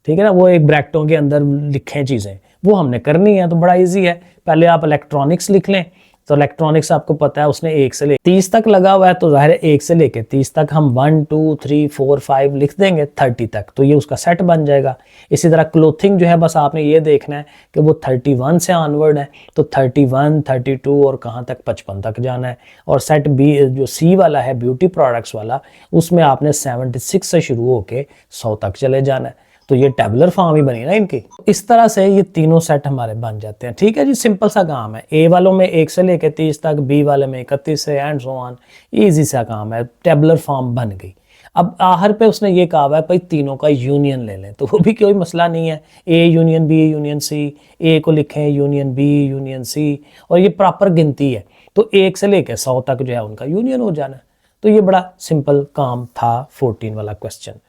ठीक है ना, वो एक ब्रैकेटों के अंदर लिखें चीज़ें, वो हमने करनी है। तो बड़ा इजी है, पहले आप इलेक्ट्रॉनिक्स लिख लें। तो इलेक्ट्रॉनिक्स आपको पता है उसने 1 से लेकर 30 तक लगा हुआ है, तो जाहिर है 1 से लेकर 30 तक हम 1 2 3 4 5 लिख देंगे 30 तक, तो ये उसका सेट बन जाएगा। इसी तरह क्लोथिंग जो है बस आपने ये देखना है कि वो 31 से ऑनवर्ड है, तो 31 32 और कहाँ तक 55 तक जाना है। और सेट बी जो सी वाला है ब्यूटी प्रोडक्ट्स वाला, उसमें आपने 76 से शुरू होके 100 तक चले जाना है। तो ये टेबुलर फॉर्म ही बनी ना इनकी। इस तरह से ये तीनों सेट हमारे बन जाते हैं, ठीक है जी। सिंपल सा काम है, ए वालों में 1 से लेकर 30 तक, बी वाले में 31 से एंड सो ऑन। ईजी सा काम है, टेबुलर फॉर्म बन गई। अब आखिर पे उसने ये कहा है भाई तीनों का यूनियन ले लें, तो वो भी कोई मसला नहीं है। A union B union C, A को लिखें यूनियन बी यूनियन सी, और ये प्रॉपर गिनती है, तो 1 से लेकर 100 तक जो है उनका यूनियन हो जाना है। तो ये बड़ा सिंपल काम था 14 वाला क्वेश्चन।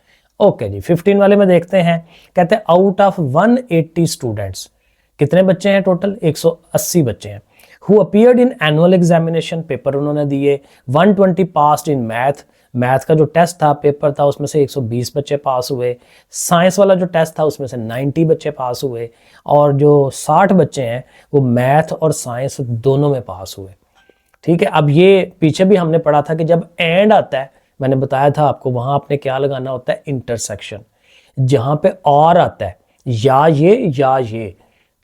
ओके जी, 15 वाले में देखते हैं। कहते हैं आउट ऑफ 180 स्टूडेंट्स, कितने बच्चे हैं टोटल, 180 बच्चे हैं, who appeared in annual examination, paper उन्होंने दिए, 120 पास्ड इन मैथ, मैथ का जो टेस्ट था पेपर था उसमें से 120 बच्चे पास हुए, साइंस वाला जो टेस्ट था उसमें से 90 बच्चे पास हुए, और जो 60 बच्चे हैं वो मैथ और साइंस दोनों में पास हुए, ठीक है। अब ये पीछे भी हमने पढ़ा था कि जब एंड आता है, मैंने बताया था आपको, वहां आपने क्या लगाना होता है, इंटरसेक्शन। जहां पे और आता है या ये,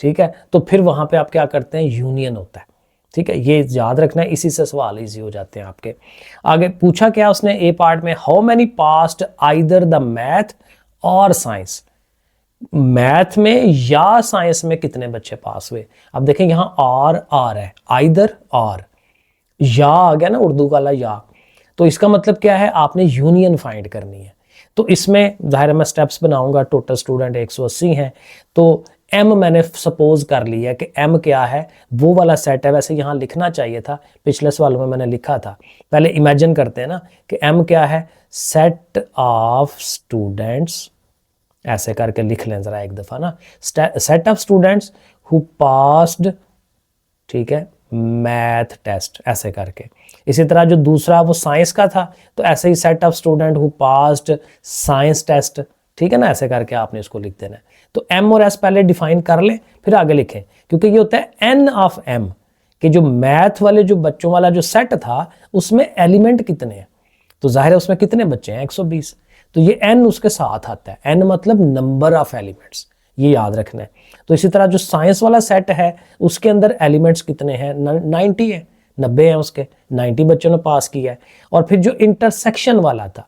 ठीक है, तो फिर वहां पे आप क्या करते हैं, यूनियन होता है, ठीक है। ये याद रखना है, इसी से सवाल इजी हो जाते हैं आपके। आगे पूछा क्या उसने ए पार्ट में, how many passed either the math और साइंस, मैथ में या साइंस में कितने बच्चे पास हुए। अब देखें यहां आर है, आइदर और, या आ गया ना उर्दू वाला या, तो इसका मतलब क्या है, आपने यूनियन फाइंड करनी है। तो इसमें जाहिर मैं स्टेप्स बनाऊंगा, टोटल स्टूडेंट 180 हैं, तो एम मैंने सपोज कर लिया कि एम क्या है, वो वाला सेट है। वैसे यहाँ लिखना चाहिए था, पिछले सवालों में मैंने लिखा था। पहले इमेजिन करते हैं ना कि एम क्या है, सेट ऑफ स्टूडेंट्स, ऐसे करके लिख लें जरा एक दफा ना, set of students who passed, ठीक है, मैथ टेस्ट, ऐसे करके। इसी तरह जो दूसरा वो साइंस का था, तो ऐसे ही set of student who passed science test, ठीक है ना, ऐसे करके आपने इसको लिख देना है। तो एम और एस पहले डिफाइन कर लें फिर आगे लिखें, क्योंकि ये होता है एन ऑफ एम, कि जो मैथ वाले जो बच्चों वाला जो सेट था उसमें एलिमेंट कितने हैं, तो जाहिर है उसमें कितने बच्चे हैं, 120, तो ये एन उसके साथ आता है, एन मतलब नंबर ऑफ एलिमेंट्स, ये याद रखना है। तो इसी तरह जो साइंस वाला सेट है उसके अंदर एलिमेंट्स कितने हैं, 90 है, 90 हैं उसके, 90 बच्चों ने पास किया है। और फिर जो इंटरसेक्शन वाला था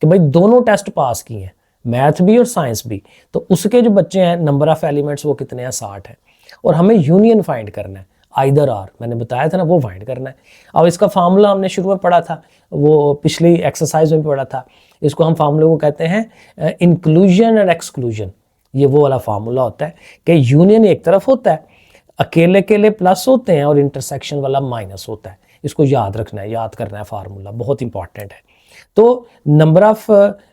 कि भाई दोनों टेस्ट पास किए हैं, मैथ भी और साइंस भी, तो उसके जो बच्चे हैं नंबर ऑफ एलिमेंट्स वो कितने हैं, 60 है। और हमें यूनियन फाइंड करना है, आइदर आर मैंने बताया था ना, वो फाइंड करना है। अब इसका फार्मूला हमने शुरू में पढ़ा था, वो पिछली एक्सरसाइज में भी पढ़ा था। इसको हम फार्मूले को कहते हैं इंक्लूजन एंड एक्सक्लूजन। ये वो वाला फार्मूला होता है कि यूनियन एक तरफ होता है, अकेले अकेले प्लस होते हैं, और इंटरसेक्शन वाला माइनस होता है। इसको याद रखना है, याद करना है, फार्मूला बहुत इंपॉर्टेंट है। तो नंबर ऑफ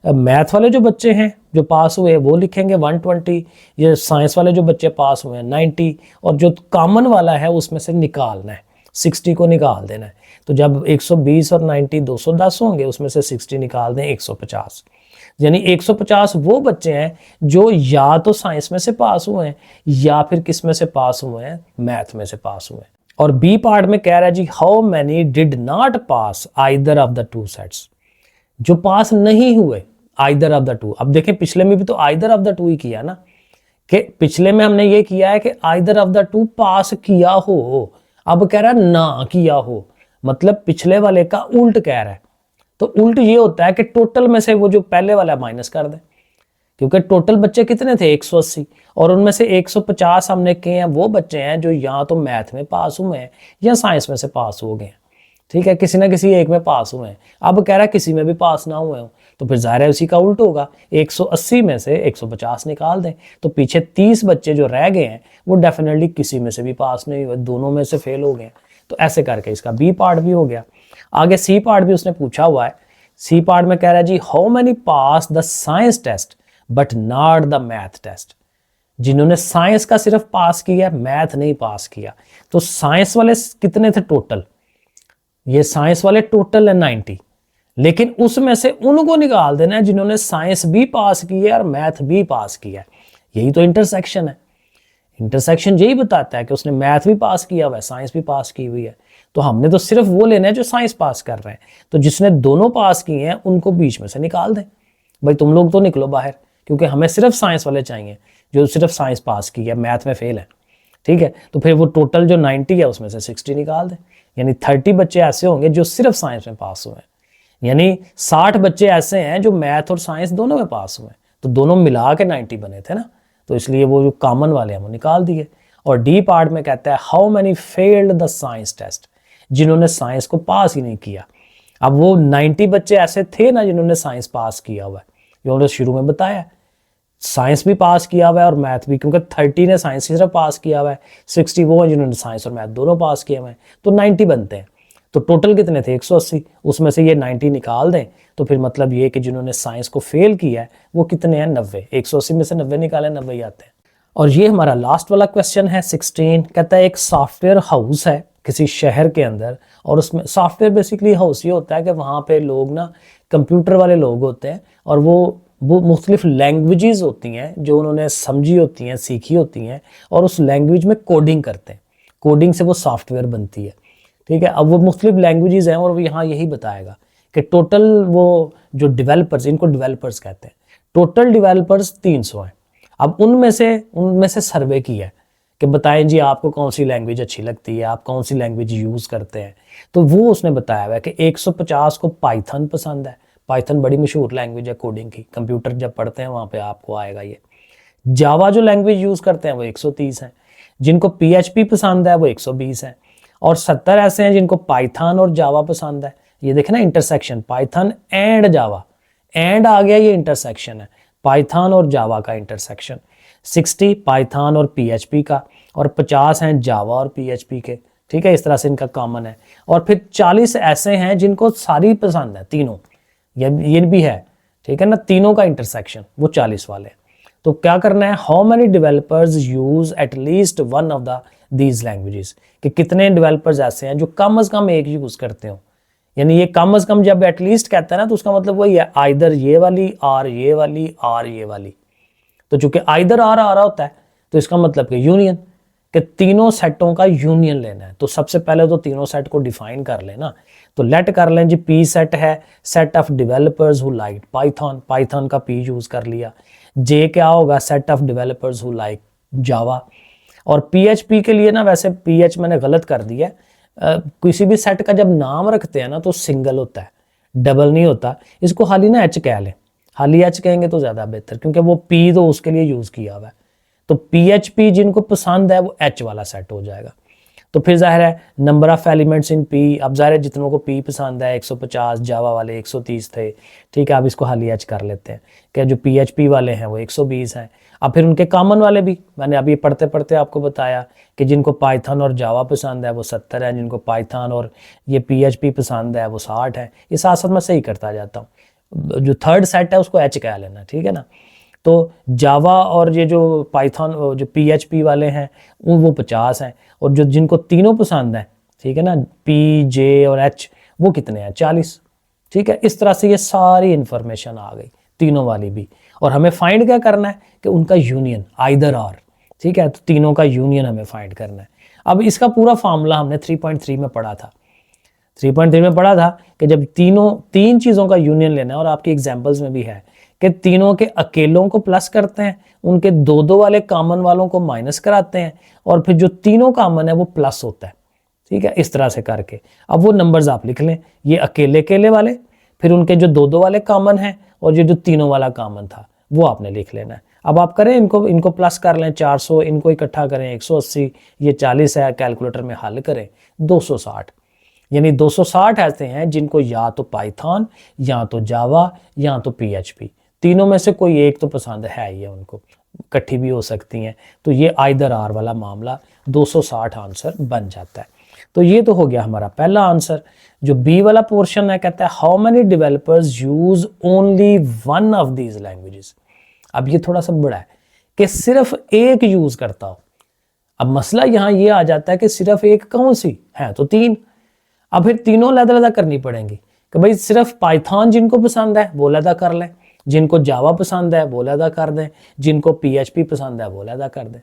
मैथ वाले जो बच्चे हैं जो पास हुए वो लिखेंगे 120, ये साइंस वाले जो बच्चे पास हुए हैं 90, और जो कॉमन वाला है उसमें से निकालना है, 60 को निकाल देना है। तो जब 120 और 90 210 होंगे, उसमें से 60 निकाल दें 150, यानी 150 वो बच्चे हैं जो या तो साइंस में से पास हुए हैं या फिर किस में से पास हुए हैं, मैथ में से पास हुए हैं। और बी पार्ट में कह रहा है जी how many did not pass either of the two sets, जो पास नहीं हुए आइदर ऑफ द टू। अब देखें पिछले में भी तो आइदर ऑफ द टू ही किया ना, कि पिछले में हमने ये किया है कि आइदर ऑफ द टू पास किया हो, अब कह रहा है ना किया हो, मतलब पिछले वाले का उल्ट कह रहा है। तो उल्ट ये होता है कि टोटल में से वो जो पहले वाला माइनस कर दें, क्योंकि टोटल बच्चे कितने थे 180, और उनमें से 150 हमने किए हैं वो बच्चे हैं जो या तो मैथ में पास हुए हैं या साइंस में से पास हो गए हैं, ठीक है, किसी ना किसी एक में पास हुए हैं। अब कह रहा है किसी में भी पास ना हुए हो, तो फिर जाहिर है उसी का उल्ट होगा, 180 में से 150 निकाल दें, तो पीछे 30 बच्चे जो रह गए हैं वो डेफिनेटली किसी में से भी पास नहीं हुए, दोनों में से फेल हो गए। तो ऐसे करके इसका बी पार्ट भी हो गया। आगे सी पार्ट भी उसने पूछा हुआ है। सी पार्ट में कह रहा है जी how many pass the science test but not the math test, जिन्होंने साइंस का सिर्फ पास किया, मैथ नहीं पास किया। तो साइंस वाले कितने थे टोटल, ये साइंस वाले टोटल है 90, लेकिन उसमें से उनको निकाल देना है जिन्होंने साइंस भी पास की है और मैथ भी पास किया है। यही तो इंटरसेक्शन है। इंटरसेक्शन यही बताता है कि उसने मैथ भी पास किया हुआ है, साइंस भी पास की हुई है। तो हमने तो सिर्फ वो लेना है जो साइंस पास कर रहे हैं, तो जिसने दोनों पास किए हैं उनको बीच में से निकाल दें, भाई तुम लोग तो निकलो बाहर, क्योंकि हमें सिर्फ साइंस वाले चाहिए जो सिर्फ साइंस पास की है, मैथ में फेल है, ठीक है। तो फिर वो टोटल जो 90 है उसमें से 60 निकाल दें, यानी 30 बच्चे ऐसे होंगे जो सिर्फ साइंस में पास हुए हैं, यानी 60 बच्चे ऐसे हैं जो मैथ और साइंस दोनों में पास हुए हैं। तो दोनों मिला के 90 बने थे ना, तो इसलिए वो जो कॉमन वाले हैं वो निकाल दिए। और डी पार्ट में कहता है how many failed the science test, जिन्होंने साइंस को पास ही नहीं किया। अब वो 90 बच्चे ऐसे थे ना जिन्होंने साइंस पास किया हुआ है, जो हमने शुरू में बताया, साइंस भी पास किया हुआ है और मैथ भी, क्योंकि 30 ने साइंस की सिर्फ पास किया हुआ है, 60 वो हैं जिन्होंने साइंस और मैथ दोनों पास किए हुए हैं, तो 90 बनते हैं। तो टोटल कितने थे 180, उसमें से ये 90 निकाल दें, तो फिर मतलब ये कि जिन्होंने साइंस को फेल किया है वो कितने हैं 90, 180 में से 90 निकाले 90 ही आते हैं। और ये हमारा लास्ट वाला क्वेश्चन है 16, कहता है एक सॉफ्टवेयर हाउस है किसी शहर के अंदर, और उसमें सॉफ्टवेयर बेसिकली हाउस ये होता है कि वहाँ पे लोग ना कंप्यूटर वाले लोग होते हैं, और वो मुख्तलिफ लैंग्वेजेस होती हैं जो उन्होंने समझी होती हैं, सीखी होती हैं, और उस लैंग्वेज में कोडिंग करते हैं, कोडिंग से वो सॉफ्टवेयर बनती है, ठीक है। अब वो मुख्तलिफ लैंग्वेजेस हैं और वो यहाँ यही बताएगा कि टोटल वो जो डेवलपर्स, इनको डेवलपर्स कहते हैं, टोटल डेवलपर्स 300 हैं। अब उनमें से सर्वे किया है कि बताएं जी आपको कौन सी लैंग्वेज अच्छी लगती है, आप कौन सी लैंग्वेज यूज़ करते हैं। तो वो उसने बताया हुआ है कि 150 को पाइथन पसंद है, पाइथन बड़ी मशहूर लैंग्वेज है कोडिंग की, कंप्यूटर जब पढ़ते हैं वहाँ पे आपको आएगा ये। जावा जो लैंग्वेज यूज़ करते हैं वो 130 हैं, जिनको PHP पसंद है वो 120 है, और 70 ऐसे हैं जिनको पाइथन और जावा पसंद है। ये देखें ना intersection, Python and Java, and आ गया, ये इंटरसेक्शन है, पाइथन और जावा का इंटरसेक्शन। 60 पाइथन और PHP का, और 50 हैं जावा और PHP के, ठीक है, इस तरह से इनका कॉमन है। और फिर 40 ऐसे हैं जिनको सारी पसंद है, तीनों, ये भी है, ठीक है ना, तीनों का इंटरसेक्शन, वो 40 वाले। तो क्या करना है, how many developers use at least one of the these languages, कि कितने डेवलपर्स ऐसे हैं जो कम से कम एक यूज करते हो। यानी ये कम से कम जब एटलीस्ट कहता है ना, तो उसका मतलब वही है, आइदर ये वाली और ये वाली और ये वाली। तो चूंकि आइदर आ रहा होता है, तो इसका मतलब कि यूनियन, कि तीनों सेटों का यूनियन लेना है। तो सबसे पहले तो तीनों सेट को डिफाइन कर लेना, तो लेट कर लें जी P सेट है, set of developers who like Python, Python का P यूज कर लिया। J क्या होगा, set of developers who like Java. और PHP के लिए ना, वैसे PH मैंने गलत कर दिया, किसी भी सेट का जब नाम रखते हैं ना तो सिंगल होता है, डबल नहीं होता। इसको खाली ना H कह लें, खाली H कहेंगे तो ज़्यादा बेहतर, क्योंकि वो P तो उसके लिए यूज़ किया हुआ है। तो PHP जिनको पसंद है वो H वाला सेट हो जाएगा। तो फिर जाहिर है number of elements in P, अब जाहिर है जितनों को P पसंद है 150, जावा वाले 130 थे, ठीक है, अब इसको खाली H कर लेते हैं कि जो PHP वाले हैं वो 120 हैं। अब फिर उनके कॉमन वाले भी मैंने अभी पढ़ते पढ़ते आपको बताया कि जिनको पाइथन और जावा पसंद है वो 70 है, जिनको पाइथन और ये PHP पसंद है वो 60 है। ये साथ साथ मैं सही करता जाता हूँ। जो थर्ड सेट है उसको H कह लेना, ठीक है ना। तो जावा और ये जो पाइथन जो PHP वाले हैं वो 50 हैं, और जो जिनको तीनों पसंद है, ठीक है ना, P, J और H, वो कितने हैं, 40। ठीक है, इस तरह से ये सारी इंफॉर्मेशन आ गई तीनों वाली भी। और हमें फाइंड क्या करना है कि उनका यूनियन आइदर आर, ठीक है, तो तीनों का यूनियन हमें फाइंड करना है। अब इसका पूरा फार्मूला हमने 3.3 में पढ़ा था। 3.3 में पढ़ा था कि जब तीन चीज़ों का यूनियन लेना है, और आपकी एग्जाम्पल्स में भी है कि तीनों के अकेलों को प्लस करते हैं, उनके दो दो वाले कॉमन वालों को माइनस कराते हैं, और फिर जो तीनों कॉमन है वो प्लस होता है। ठीक है, इस तरह से करके अब वो नंबर्स आप लिख लें, ये अकेले अकेले वाले, फिर उनके जो दो दो वाले कॉमन हैं, और ये जो तीनों वाला कॉमन था वो आपने लिख लेना है। अब आप करें इनको प्लस कर लें, 400 इनको इकट्ठा करें, 180, ये 40 है, कैलकुलेटर में हल करें, 260। यानी 260 ऐसे हैं जिनको या तो पाइथन, या तो जावा, या तो PHP, तीनों में से कोई एक तो पसंद है ही है उनको, इकट्ठी भी हो सकती हैं। तो ये आइदर आर वाला मामला 260 आंसर बन जाता है। तो ये तो हो गया हमारा पहला आंसर। जो बी वाला पोर्शन है, कहता है how many developers use only one of these languages. अब ये थोड़ा सा बड़ा है कि सिर्फ एक यूज करता हो। अब मसला यहां ये आ जाता है कि सिर्फ एक कौन सी है, तो 3। अब फिर तीनों लदा करनी पड़ेंगी कि भाई सिर्फ पाइथन जिनको पसंद है वो लदा कर लें, जिनको जावा पसंद है वो लदा कर दें, जिनको PHP पसंद है वो लदा कर दें।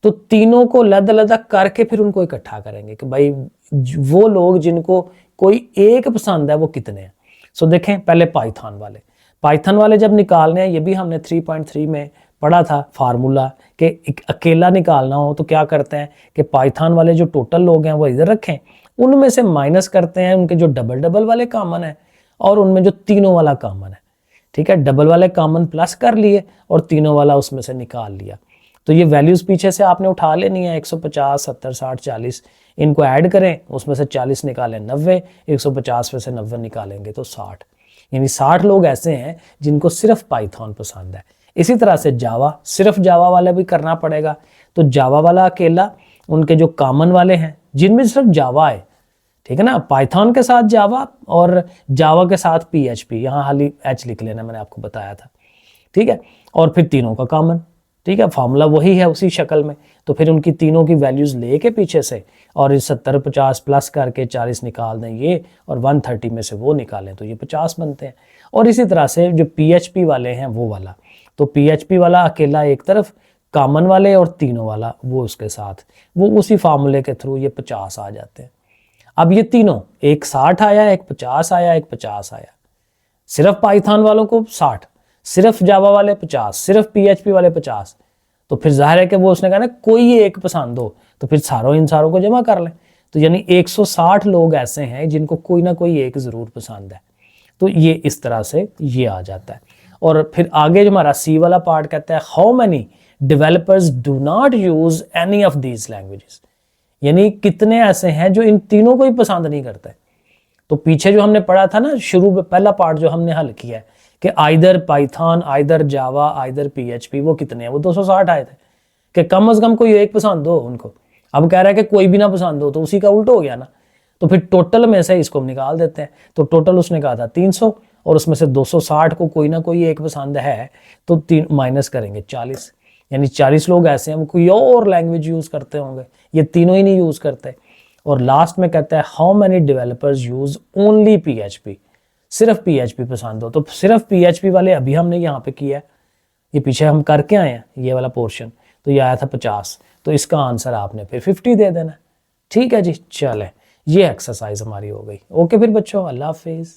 तो तीनों को लदा करके फिर उनको इकट्ठा करेंगे कि भाई वो लोग जिनको कोई एक पसंद है वो कितने हैं। सो देखें, पहले पाइथन वाले जब निकालने हैं, ये भी हमने 3.3 में पढ़ा था फार्मूला कि एक अकेला निकालना हो तो क्या करते हैं कि पाइथन वाले जो टोटल लोग हैं वो इधर रखें, उनमें से माइनस करते हैं उनके जो डबल डबल वाले कॉमन है और उनमें जो तीनों वाला कॉमन है। ठीक है, डबल वाले कॉमन प्लस कर लिए और तीनों वाला उसमें से निकाल लिया। तो ये वैल्यूज पीछे से आपने उठा लेनी है, 150, 70, 60, 40, इनको ऐड करें, उसमें से 40 निकालें 90, 150 में से 90 निकालेंगे तो 60। यानी 60 लोग ऐसे हैं जिनको सिर्फ पाइथन पसंद है। इसी तरह से जावा, सिर्फ जावा वाला भी करना पड़ेगा। तो जावा वाला अकेला, उनके जो कॉमन वाले हैं जिनमें सिर्फ जावा है, ठीक है ना, पाइथन के साथ जावा और जावा के साथ PHP, यहाँ हाली H लिख लेना, मैंने आपको बताया था। ठीक है, और फिर तीनों का कॉमन, ठीक है, फार्मूला वही है उसी शक्ल में। तो फिर उनकी तीनों की वैल्यूज लेके पीछे से और इस 70, 50 प्लस करके 40 निकाल दें ये, और 130 में से वो निकालें तो ये 50 बनते हैं। और इसी तरह से जो PHP वाले हैं वो वाला, तो PHP वाला अकेला एक तरफ, कॉमन वाले और तीनों वाला वो उसके साथ, वो उसी फार्मूले के थ्रू ये 50 आ जाते हैं। अब ये तीनों, एक 60 आया, एक 50 आया, एक 50 आया। सिर्फ पाइथन वालों को 60, सिर्फ जावा वाले 50, सिर्फ PHP वाले 50। तो फिर जाहिर है कि वो उसने कहा ना कोई एक पसंद हो, तो फिर इन सारों को जमा कर लें। तो यानी 160 लोग ऐसे हैं जिनको कोई ना कोई एक जरूर पसंद है। तो ये इस तरह से ये आ जाता है। और फिर आगे जो हमारा सी वाला पार्ट कहता है how many developers do not use any of these languages, यानी कितने ऐसे हैं जो इन तीनों को ही पसंद नहीं करते। तो पीछे जो हमने पढ़ा था ना शुरू में, पहला पार्ट जो हमने हल किया है कि आइदर पाइथन, आइदर जावा, आइदर PHP, वो कितने हैं, वो 260 आए थे कि कम से कम कोई एक पसंद हो उनको। अब कह रहा है कि कोई भी ना पसंद हो, तो उसी का उल्ट हो गया ना। तो फिर टोटल में से इसको हम निकाल देते हैं। तो टोटल उसने कहा था 300, और उसमें से 260 को कोई ना कोई एक पसंद है, तो 3 माइनस करेंगे 40, यानी 40 लोग ऐसे हैं वो कोई और लैंग्वेज यूज करते होंगे, ये तीनों ही नहीं यूज करते। और लास्ट में कहता है how many developers use only PHP, सिर्फ PHP पसंद हो। तो सिर्फ PHP वाले अभी हमने यहाँ पे किया है, ये पीछे हम करके आए हैं ये वाला पोर्शन, तो ये आया था 50, तो इसका आंसर आपने फिर 50 दे देना। ठीक है जी, चलें, ये एक्सरसाइज हमारी हो गई। ओके फिर बच्चों, अल्लाह हाफिज़।